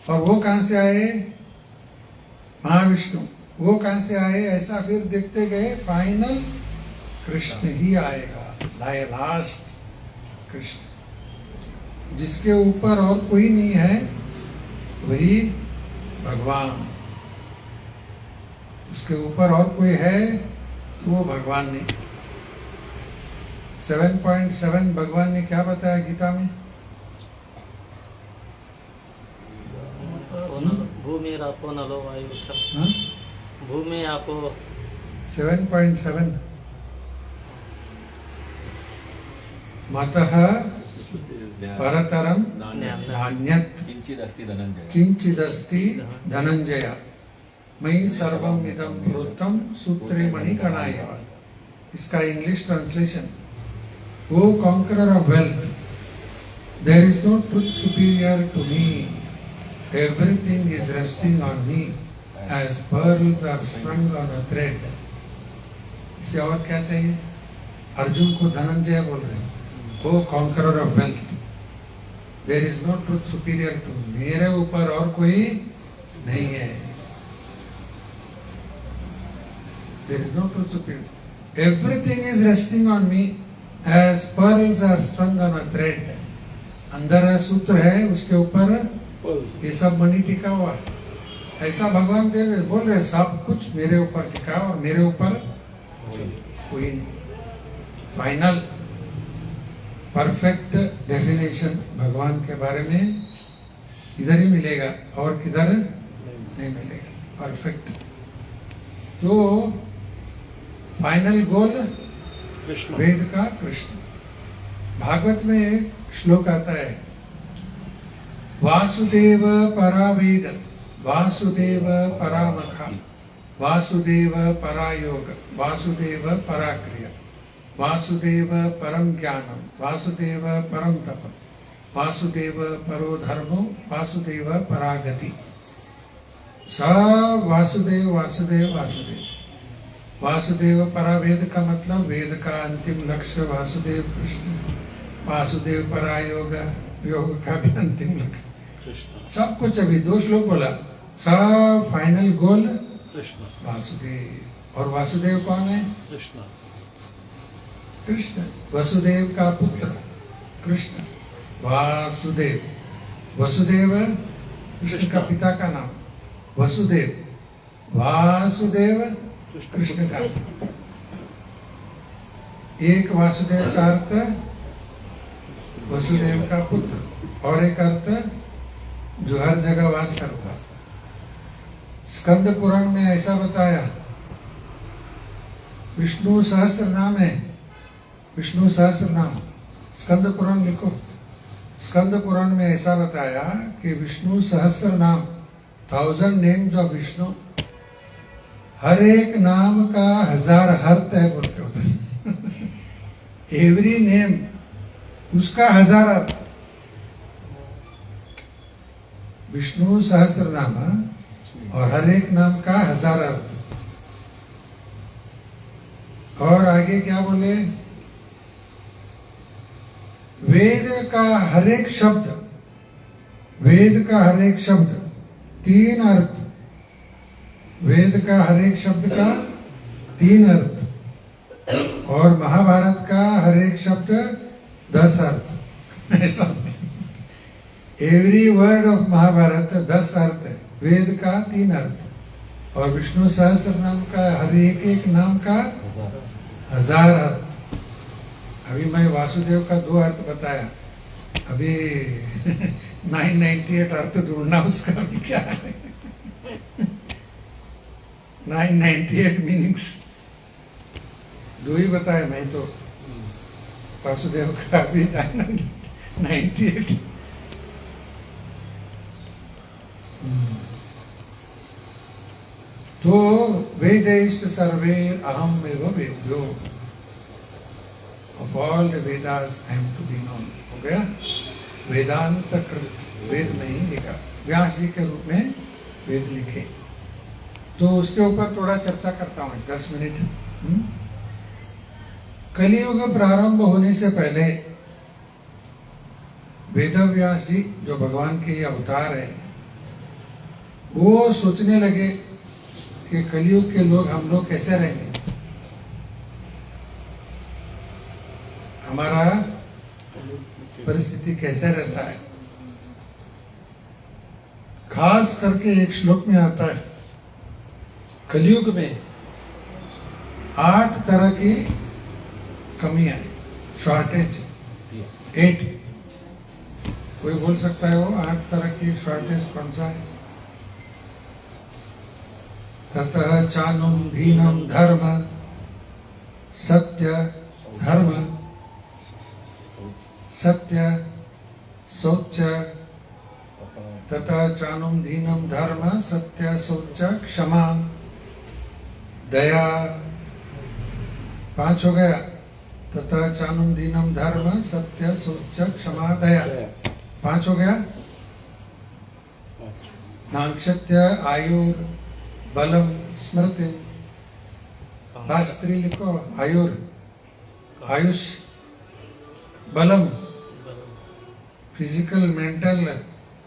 और वो कहाँ से आए? महाविष्णु। वो कहाँ से आए? ऐसा फिर देखते गए, फाइनल कृष्ण ही आएगा, लास्ट कृष्ण। जिसके ऊपर और कोई नहीं है वही भगवान, उसके ऊपर और कोई है तो वो भगवान नहीं। 7.7 भगवान ने क्या बताया गीता में? भूमि आपो नलो वायु, हाँ? भूमि आपो 7.7 मतः परतरम नान्यत् किंचिदस्ति धनंजय मयि सर्वम इदं प्रोक्तम सूत्रे मणिकणाय। इसका English translation, O conqueror of wealth, there is no truth superior to me. Everything is resting on me as pearls are strung on a thread. इससे और क्या चाहिए? अर्जुन को धनंजय बोल रहे हैं, O conqueror of wealth, there is no truth superior to me. मेरे ऊपर और कोई नहीं है। There is no truth superior. Everything is resting on me as pearls are strung on a thread. अंदर सूत्र है, उसके ऊपर ये सब मणि टिका हुआ है। ऐसा भगवान बोल रहे, सब कुछ मेरे ऊपर टिका और मेरे ऊपर कोई नहीं। फाइनल परफेक्ट डेफिनेशन भगवान के बारे में इधर ही मिलेगा और किधर नहीं मिलेगा। परफेक्ट। तो फाइनल गोल वेद का कृष्ण। भागवत में एक श्लोक आता है, वासुदेव परा वेद, वासुदेव परा मखा, वासुदेव परा योग, वासुदेव परा क्रिया। वासुदेव परम ज्ञानम, वासुदेव परम तप, वासुदेव परो धर्मो, वासुदेव परागति। सब वासुदेव वासुदेव वासुदेव। वासुदेव परा वेद का मतलब वेद का अंतिम लक्ष्य वासुदेव कृष्ण। वासुदेव परा योग, योग का भी अंतिम लक्ष्य। सब कुछ अभी 2 श्लोक बोला, सब फाइनल गोल वासुदेव। और वासुदेव कौन है? कृष्ण। वसुदेव का पुत्र कृष्ण, वासुदेव। वसुदेव कृष्ण का पिता का नाम, वसुदेव। वासुदेव कृष्ण का। एक वासुदेव का अर्थ वसुदेव का पुत्र, और एक अर्थ जो हर जगह वास करता। स्कंद पुराण में ऐसा बताया, विष्णु सहस्त्र नाम है, विष्णु सहस्त्र नाम। स्कंद पुराण लिखो। स्कंद पुराण में ऐसा बताया कि विष्णु सहस्त्र नाम, 1000 नेम्स ऑफ विष्णु, हर एक नाम का 1000 अर्थ है बोलते होते। एवरी नेम उसका 1000 अर्थ। विष्णु सहस्त्र नाम और हर एक नाम का 1000 अर्थ। और आगे क्या बोले? वेद का हर एक शब्द, वेद का हर एक शब्द 3 अर्थ। वेद का हर एक शब्द का 3 अर्थ। और महाभारत का हर एक शब्द 10 अर्थ। ऐसा एवरी वर्ड ऑफ महाभारत 10 अर्थ है, वेद का 3 अर्थ। और विष्णु सहस्त्र नाम का हर एक नाम का 1000 अर्थ। अभी मैं वासुदेव का 2 अर्थ बताया, अभी 998 अर्थ ढूंढना उसका भी क्या है। 998 मीनिंग्स 2 ही बताया मैं तो। वासुदेव का अभी 998। तो वेदैश्च सर्वे अहम एव वेद्यो। Of all the Vedas I am to be known। हो गया? वेदांत कृत, वेद नहीं लिखा, व्यास जी के रूप में वेद लिखे। तो उसके ऊपर थोड़ा चर्चा करता हूँ 10 मिनट। कलियुग प्रारंभ होने से पहले वेदव्यास जी जो भगवान के अवतार है, वो सोचने लगे कि कलियुग के लोग, हम लोग कैसे रहेंगे, हमारा परिस्थिति कैसे रहता है। खास करके एक श्लोक में आता है, कलियुग में 8 तरह की कमियां, शॉर्टेज 8। कोई बोल सकता है वो 8 तरह की शॉर्टेज कौन सा है? ततः चानुम दीनम धर्म, सत्य धर्म, सत्य शौच, तथा चानुम दीनम धर्म, सत्य शौच, क्षमा, दया। 5 हो गया। तथा चानुम दीनम धर्म, सत्य शौच, क्षमा, दया। 5 हो गया। नाक्षत्य आयुर बलम स्मृति। राष्ट्री लिखो, आयुर, आयुष, बलम फिजिकल मेंटल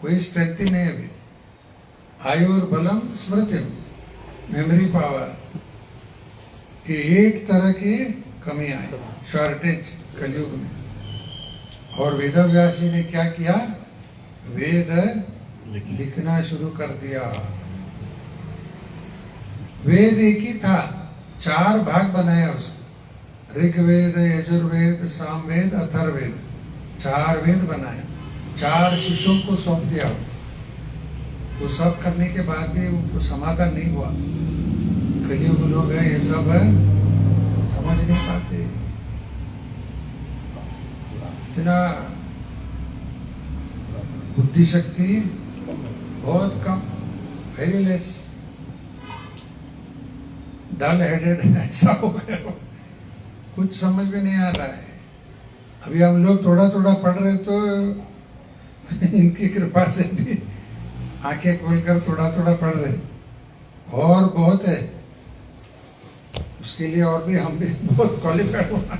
कोई स्ट्रेंथ ही नहीं अभी। आयुर बलम स्मृति, मेमोरी पावर। ये 8 तरह की कमियां है, शॉर्टेज कलयुग में। और वेदव्यास जी ने क्या किया? वेद लिखना शुरू कर दिया। वेद एक ही था, 4 भाग बनाया उसको। ऋग्वेद, यजुर्वेद, सामवेद, अथर्ववेद, 4 वेद बनाए। 4 शिष्यों को सौंप दिया। वो सब करने के बाद भी उनको समाधान नहीं हुआ। कलियुग लोग हैं, ये सब समझ नहीं पाते। इतना बुद्धि शक्ति बहुत कम, वेरी लेस, डल हेडेड ऐसा हो गया। कुछ समझ में नहीं आ रहा है। अभी हम लोग थोड़ा थोड़ा पढ़ रहे तो इनकी कृपा से भी आंखें खोलकर थोड़ा थोड़ा पढ़ रहे, और बहुत है उसके लिए, और भी हम भी बहुत क्वालिफाइड हुआ।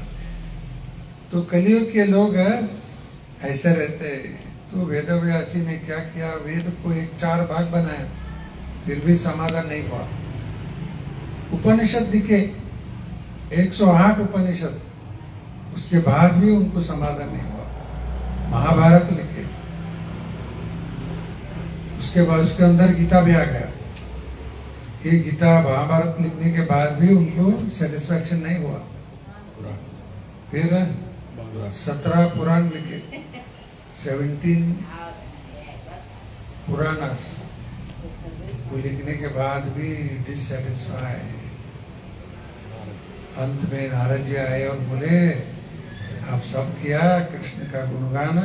तो कलियुग के लोग ऐसे रहते हैं। तो वेदव्यास जी ने क्या किया, वेद को एक 4 भाग बनाया, फिर भी समाधान नहीं हुआ। उपनिषद लिखे 108 उपनिषद, उसके बाद भी उनको समाधान नहीं हुआ। महाभारत लिखे, उसके बाद उसके अंदर गीता भी आ गया। ये गीता महाभारत लिखने के बाद भी उनको सेटिस्फैक्शन नहीं हुआ। फिर 17 पुराण लिखे, 17 पुराणस वो लिखने के बाद भी डिससेटिस्फाइड। अंत में नारद जी आए और बोले, आप सब किया, कृष्ण का गुणगान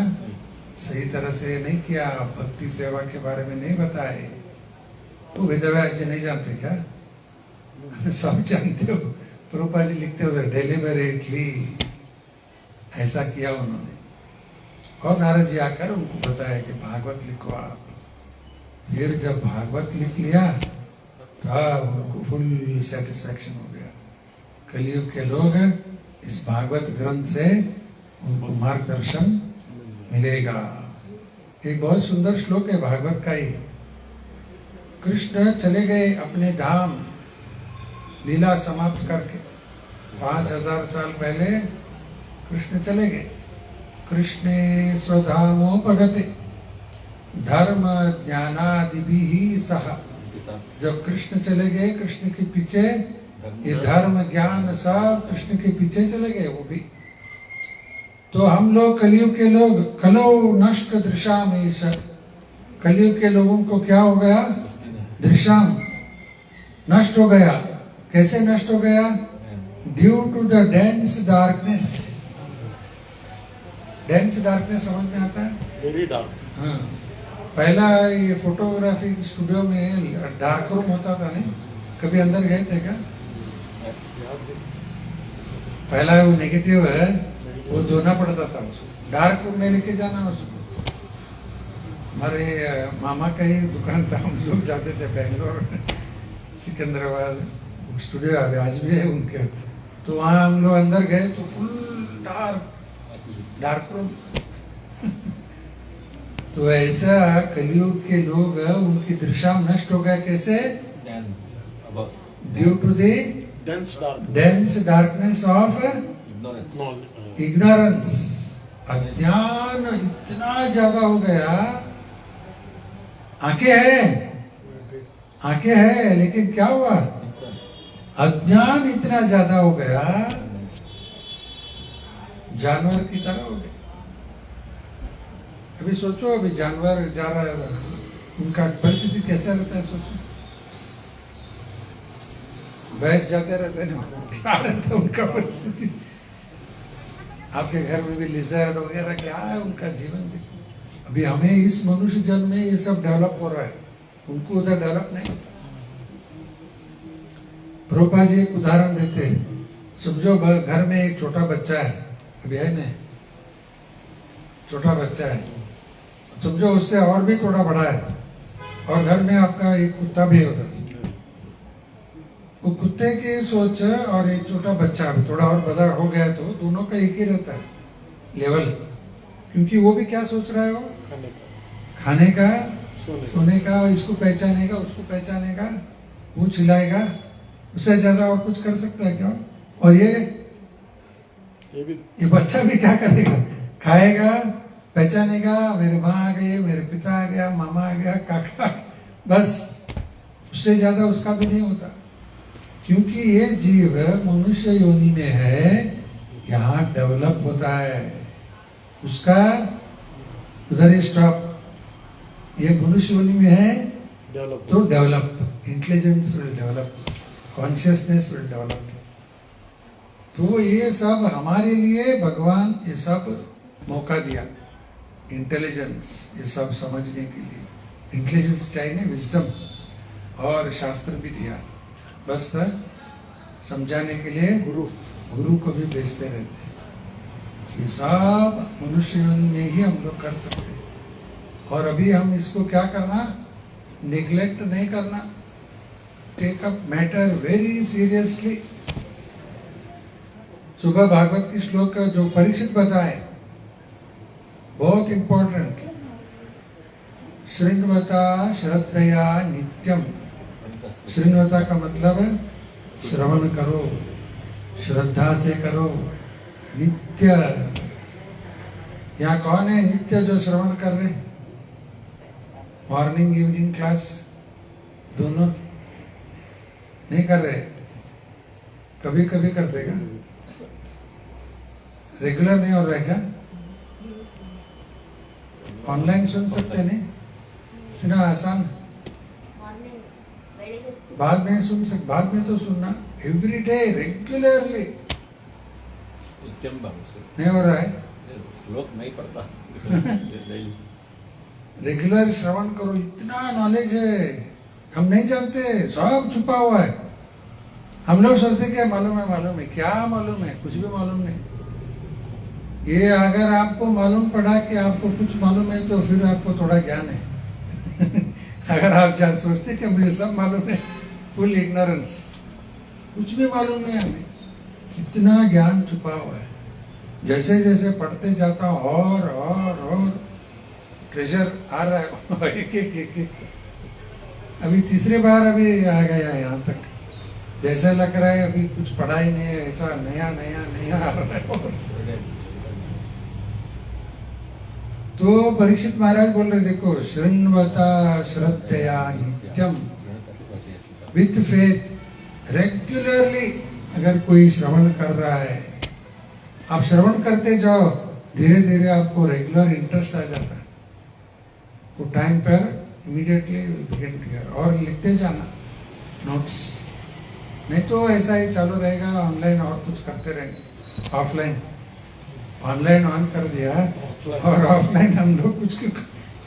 सही तरह से नहीं किया, आप भक्ति सेवा के बारे में नहीं बताए। तो वेदव्यास जी नहीं जानते क्या? सब जानते हो। प्रभुपाद जी लिखते हो डेलिबरेटली ऐसा किया उन्होंने। और नारद जी आकर उनको बताया कि भागवत लिखो आप। फिर जब भागवत लिख लिया तब उनको फुल सेटिस्फैक्शन हो गया। कलियुग के लोग इस भागवत ग्रंथ से उनको मार्गदर्शन मिलेगा। एक बहुत सुंदर श्लोक है भागवत का ही। कृष्ण चले गए अपने धाम, लीला समाप्त करके। 5000 साल पहले कृष्ण चले गए। कृष्णे स्वधामोपगते धर्म ज्ञानादिभिः सह। जब कृष्ण चले गए, कृष्ण के पीछे ये धर्म ज्ञान सब कृष्ण के पीछे चले गए वो भी। तो हम लोग कलियुग के लोग कलो नष्ट दृशाम, कलियुग के लोगों को क्या हो गया? दृशाम नष्ट हो गया। कैसे नष्ट हो गया? Due to the dense darkness. Dense darkness समझ में आता है? Very dark. हाँ, पहला ये फोटोग्राफी स्टूडियो में डार्क रूम होता था, नहीं? कभी अंदर गए थे क्या? पहला वो नेगेटिव है, वो धोना पड़ता था उसको, डार्क रूम में लेके जाना उसको। हमारे मामा का ही दुकान था, हम लोग जाते थे बेंगलोर सिकंदराबाद, स्टूडियो आज भी है उनके। तो वहाँ हम लोग अंदर गए तो फुल डार्क रूम। तो ऐसा कलियुग के लोग उनकी दृश्य नष्ट हो गया। कैसे? Due to the dense darkness of ignorance. अज्ञान इतना ज्यादा हो गया। आंखें है लेकिन क्या हुआ? अज्ञान इतना ज्यादा हो गया, जानवर की तरह हो गए। अभी सोचो, अभी जानवर जा रहा है, उनका परिस्थिति कैसा रहता है? सोचो, भैंस जाते रहते हैं, क्या रहता है उनका परिस्थिति? आपके घर में भी लिजर्ड वगैरह क्या है उनका जीवन देखो। अभी हमें इस मनुष्य जन्म में ये सब डेवलप हो रहा है, उनको उधर डेवलप नहीं होता। प्रभुपाद जी एक उदाहरण देते हैं। समझो घर में एक छोटा बच्चा है, अभी है ना, छोटा बच्चा है, समझो उससे और भी थोड़ा बड़ा है, और घर में आपका एक कुत्ता भी होता है। वो कुत्ते की सोच और एक छोटा बच्चा भी थोड़ा और बड़ा हो गया तो दोनों का एक ही रहता है लेवल। क्योंकि वो भी क्या सोच रहा है? वो खाने का, सोने का, इसको पहचानेगा, उसको पहचानेगा, वो चिल्लाएगा, उससे ज्यादा और कुछ कर सकता है क्या? और ये बच्चा भी क्या करेगा? खाएगा, पहचानेगा, मेरे माँ आ गई, मेरे पिता आ गया, मामा आ गया, काका, बस उससे ज्यादा उसका भी नहीं होता। क्योंकि ये जीव मनुष्य योनि में है, यहाँ डेवलप होता है, उसका उधर स्टॉप। ये मनुष्य योनि में है तो develop, intelligence will develop, consciousness will develop. तो ये सब हमारे लिए भगवान ये सब मौका दिया, इंटेलिजेंस, ये सब समझने के लिए। इंटेलिजेंस चाहिए, विजडम, और शास्त्र भी दिया, बस समझाने के लिए गुरु को भी भेजते रहते हैं। ये सब मनुष्यों में ही हम लोग कर सकते हैं। और अभी हम इसको क्या करना, निग्लेक्ट नहीं करना, take up matter very seriously. सुबह भागवत की श्लोक जो परीक्षित बताए बहुत इंपॉर्टेंट, श्रृण्वता श्रद्धया नित्यम। श्रृण्वता का मतलब है श्रवण करो, श्रद्धा से करो, नित्य। यहाँ कौन है नित्य जो श्रवण कर रहे? मॉर्निंग इवनिंग क्लास दोनों नहीं कर रहे, कभी कभी कर देगा, रेगुलर नहीं हो रहा है क्या? ऑनलाइन सुन सकते नहीं, इतना आसान। Morning very good. बाद में सुन सकते, बाद में तो सुनना एवरी डे रेगुलरली नित्यम भाव नहीं हो रहा है। श्लोक नहीं पढ़ता रेगुलर श्रवण करो, इतना नॉलेज है हम नहीं जानते, सब छुपा हुआ है। हम लोग सोचते क्या मालूम है, क्या मालूम है? कुछ भी मालूम नहीं। ये अगर आपको मालूम पड़ा कि आपको कुछ मालूम है तो फिर आपको थोड़ा ज्ञान है अगर आप जान सोचते कि मुझे सब मालूम है, फुल इग्नोरेंस, कुछ भी मालूम नहीं हमें, इतना ज्ञान छुपा हुआ है। जैसे जैसे पढ़ते जाता हूँ और ट्रेजर आ रहा है एक। अभी तीसरी बार अभी आ गया यहाँ तक, जैसा लग रहा है अभी कुछ पढ़ा ही नहीं है, ऐसा नया नया नया आ रहा है। तो परीक्षित महाराज बोल रहे, देखो शृण्वता श्रद्धया नित्यम, विथ फेथ रेगुलरली। अगर कोई श्रवण कर रहा है, आप श्रवण करते जाओ, धीरे धीरे आपको रेगुलर इंटरेस्ट आ जाता है। वो टाइम पर इमीडिएटली बिगिन किया और लिखते जाना नोट्स, नहीं तो ऐसा ही चालू रहेगा, ऑनलाइन और कुछ करते रहेंगे। ऑफलाइन, ऑनलाइन ऑन कर दिया और ऑफलाइन हम लोग कुछ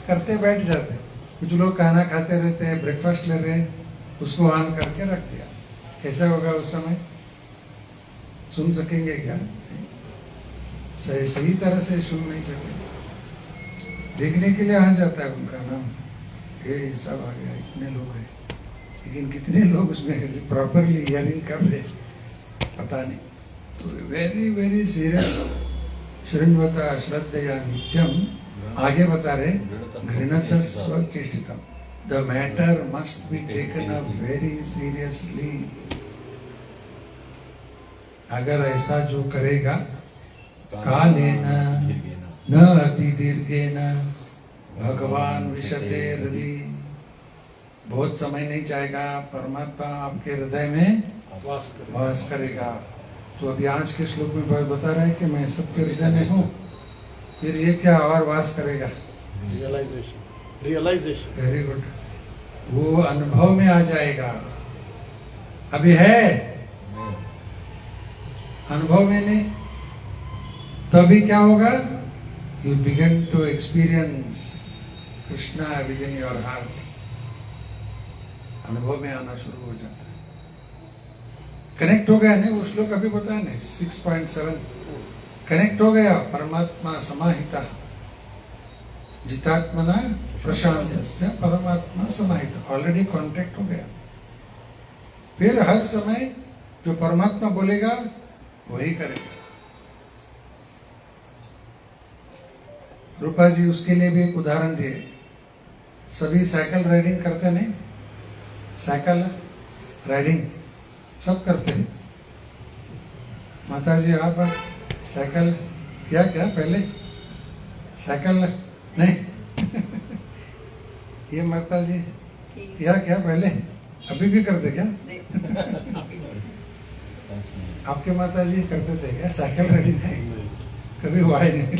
करते बैठ जाते। कुछ लोग खाना खाते रहते हैं, ब्रेकफास्ट ले रहे हैं, उसको ऑन करके रख दिया। कैसा होगा उस समय? सुन सकेंगे क्या? सही तरह से सुन नहीं सकेंगे। देखने के लिए आ जाता है उनका नाम, ये सब आ गया, इतने लोग हैं, लेकिन कितने लोग उसमें प्रॉपरली हियरिंग कर रहे पता नहीं। तो वेरी वेरी सीरियस। शृण्वता श्रद्धया नित्यम। आगे बता रहे, घृणतः स्वचेष्टितम, the matter must be taken up very seriously. अगर ऐसा जो करेगा, कालेन न अति दीर्घेन भगवान विशते हृदय, बहुत समय नहीं जाएगा, परमात्मा आपके हृदय में वास करेगा। तो अभी आज के श्लोक में बता रहे हैं कि मैं सबके हृदय में हूँ, फिर ये क्या और वास करेगा? रियलाइजेशन। Very good. वो अनुभव में आ जाएगा। अभी है अनुभव में नहीं, तभी क्या होगा? You begin to experience Krishna within your heart. अनुभव में आना शुरू हो जाता है। कनेक्ट हो गया नहीं, वो श्लोक अभी बताया नहीं, 6.7 कनेक्ट हो गया। परमात्मा समाहिता जितात्मना प्रशांतस्य परमात्मा समाहिता, ऑलरेडी कॉन्टेक्ट हो गया। फिर हर समय जो परमात्मा बोलेगा वही करेगा। रूपा जी उसके लिए भी एक उदाहरण दिए। सभी साइकिल राइडिंग करते नहीं, साइकिल राइडिंग सब करते हैं। माता जी आप साइकिल क्या पहले साइकिल नहीं ये माता जी क्या पहले अभी भी करते क्या? आपके माता जी करते थे क्या साइकिल राइडिंग? नहीं, कभी हुआ ही नहीं।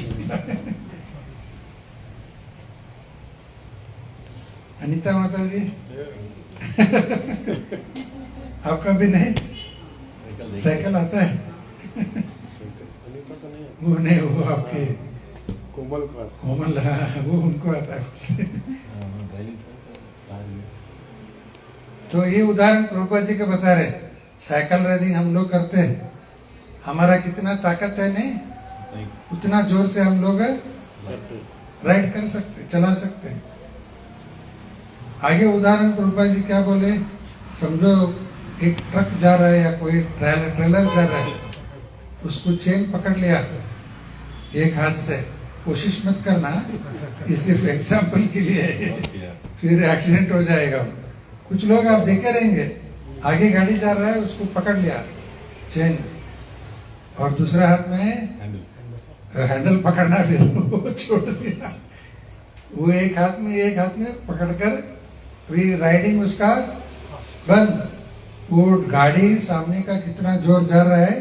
अनीता माता जी आपका भी नहीं साइकिल आता है? वो नहीं, वो आपके कोमल वो उनको आता है। तो ये उदाहरण प्रभुपाद जी के बता रहे। साइकिल राइडिंग हम लोग करते हैं, हमारा कितना ताकत है नहीं, नहीं उतना जोर से हम लोग राइड कर सकते, चला सकते हैं। आगे उदाहरण प्रभुपा जी क्या बोले, समझो एक ट्रक जा रहा है या कोई ट्रेलर जा रहा है, उसको चेन पकड़ लिया एक हाथ से, कोशिश मत करना, ये सिर्फ एग्जाम्पल के लिए है, फिर एक्सीडेंट हो जाएगा। कुछ लोग आप देखे रहेंगे, आगे गाड़ी जा रहा है, उसको पकड़ लिया चेन, और दूसरा हाथ में हैंडल पकड़ना, फिर वो छोड़ दिया। वो एक हाथ में पकड़कर भी राइडिंग उसका बंद। वो गाड़ी सामने का कितना जोर जा रहा है,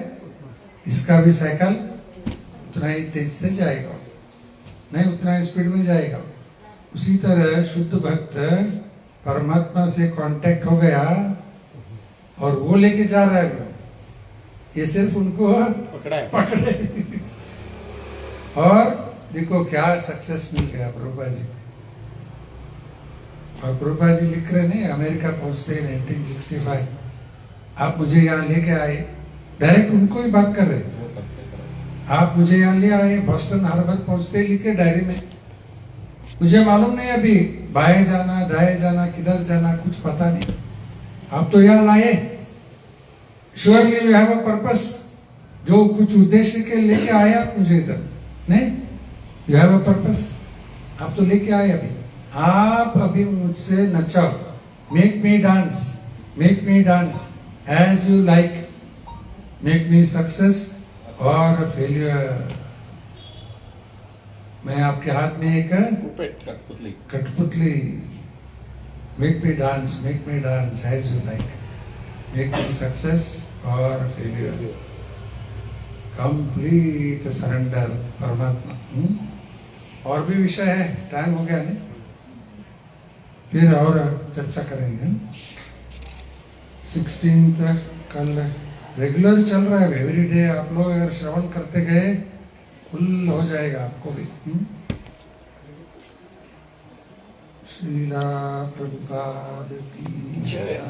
इसका भी साइकिल उतना ही तेज से जाएगा, नहीं उतना स्पीड में जाएगा। उसी तरह शुद्ध भक्त परमात्मा से कांटेक्ट हो गया और वो लेके जा रहा है, ये सिर्फ उनको पकड़े और देखो क्या सक्सेस मिल गया प्रभुपा जी। और प्रभुपा जी लिख रहे नहीं, अमेरिका पहुंचते ही 1965 आप मुझे यहाँ लेके आए, डायरेक्ट उनको ही बात कर रहे, आप मुझे यहाँ ले आए, बॉस्टन हार्बर पहुंचते ही लिखे डायरी में, मुझे मालूम नहीं अभी बाएं जाना दाएं जाना किधर जाना कुछ पता नहीं, आप तो यहाँ लाए, surely you have a purpose, जो कुछ उद्देश्य के लेके आए आप मुझे इधर, नहीं यू हैव अ पर्पस, आप तो लेके आए अभी, आप अभी मुझसे नचाओ, make me dance as you like, make me success और फेलियर। मैं आपके हाथ में एक कठपुतली, make me dance as you like, make me success और फेलियर, कंप्लीट सरेंडर परमात्मा। और भी विषय है, टाइम हो गया नहीं, फिर और चर्चा करेंगे। 16 कल रेगुलर चल रहा है, एवरी डे आप लोग अगर श्रवण करते गए फुल हो जाएगा आपको भी। श्रीला प्रभुपाद की जय।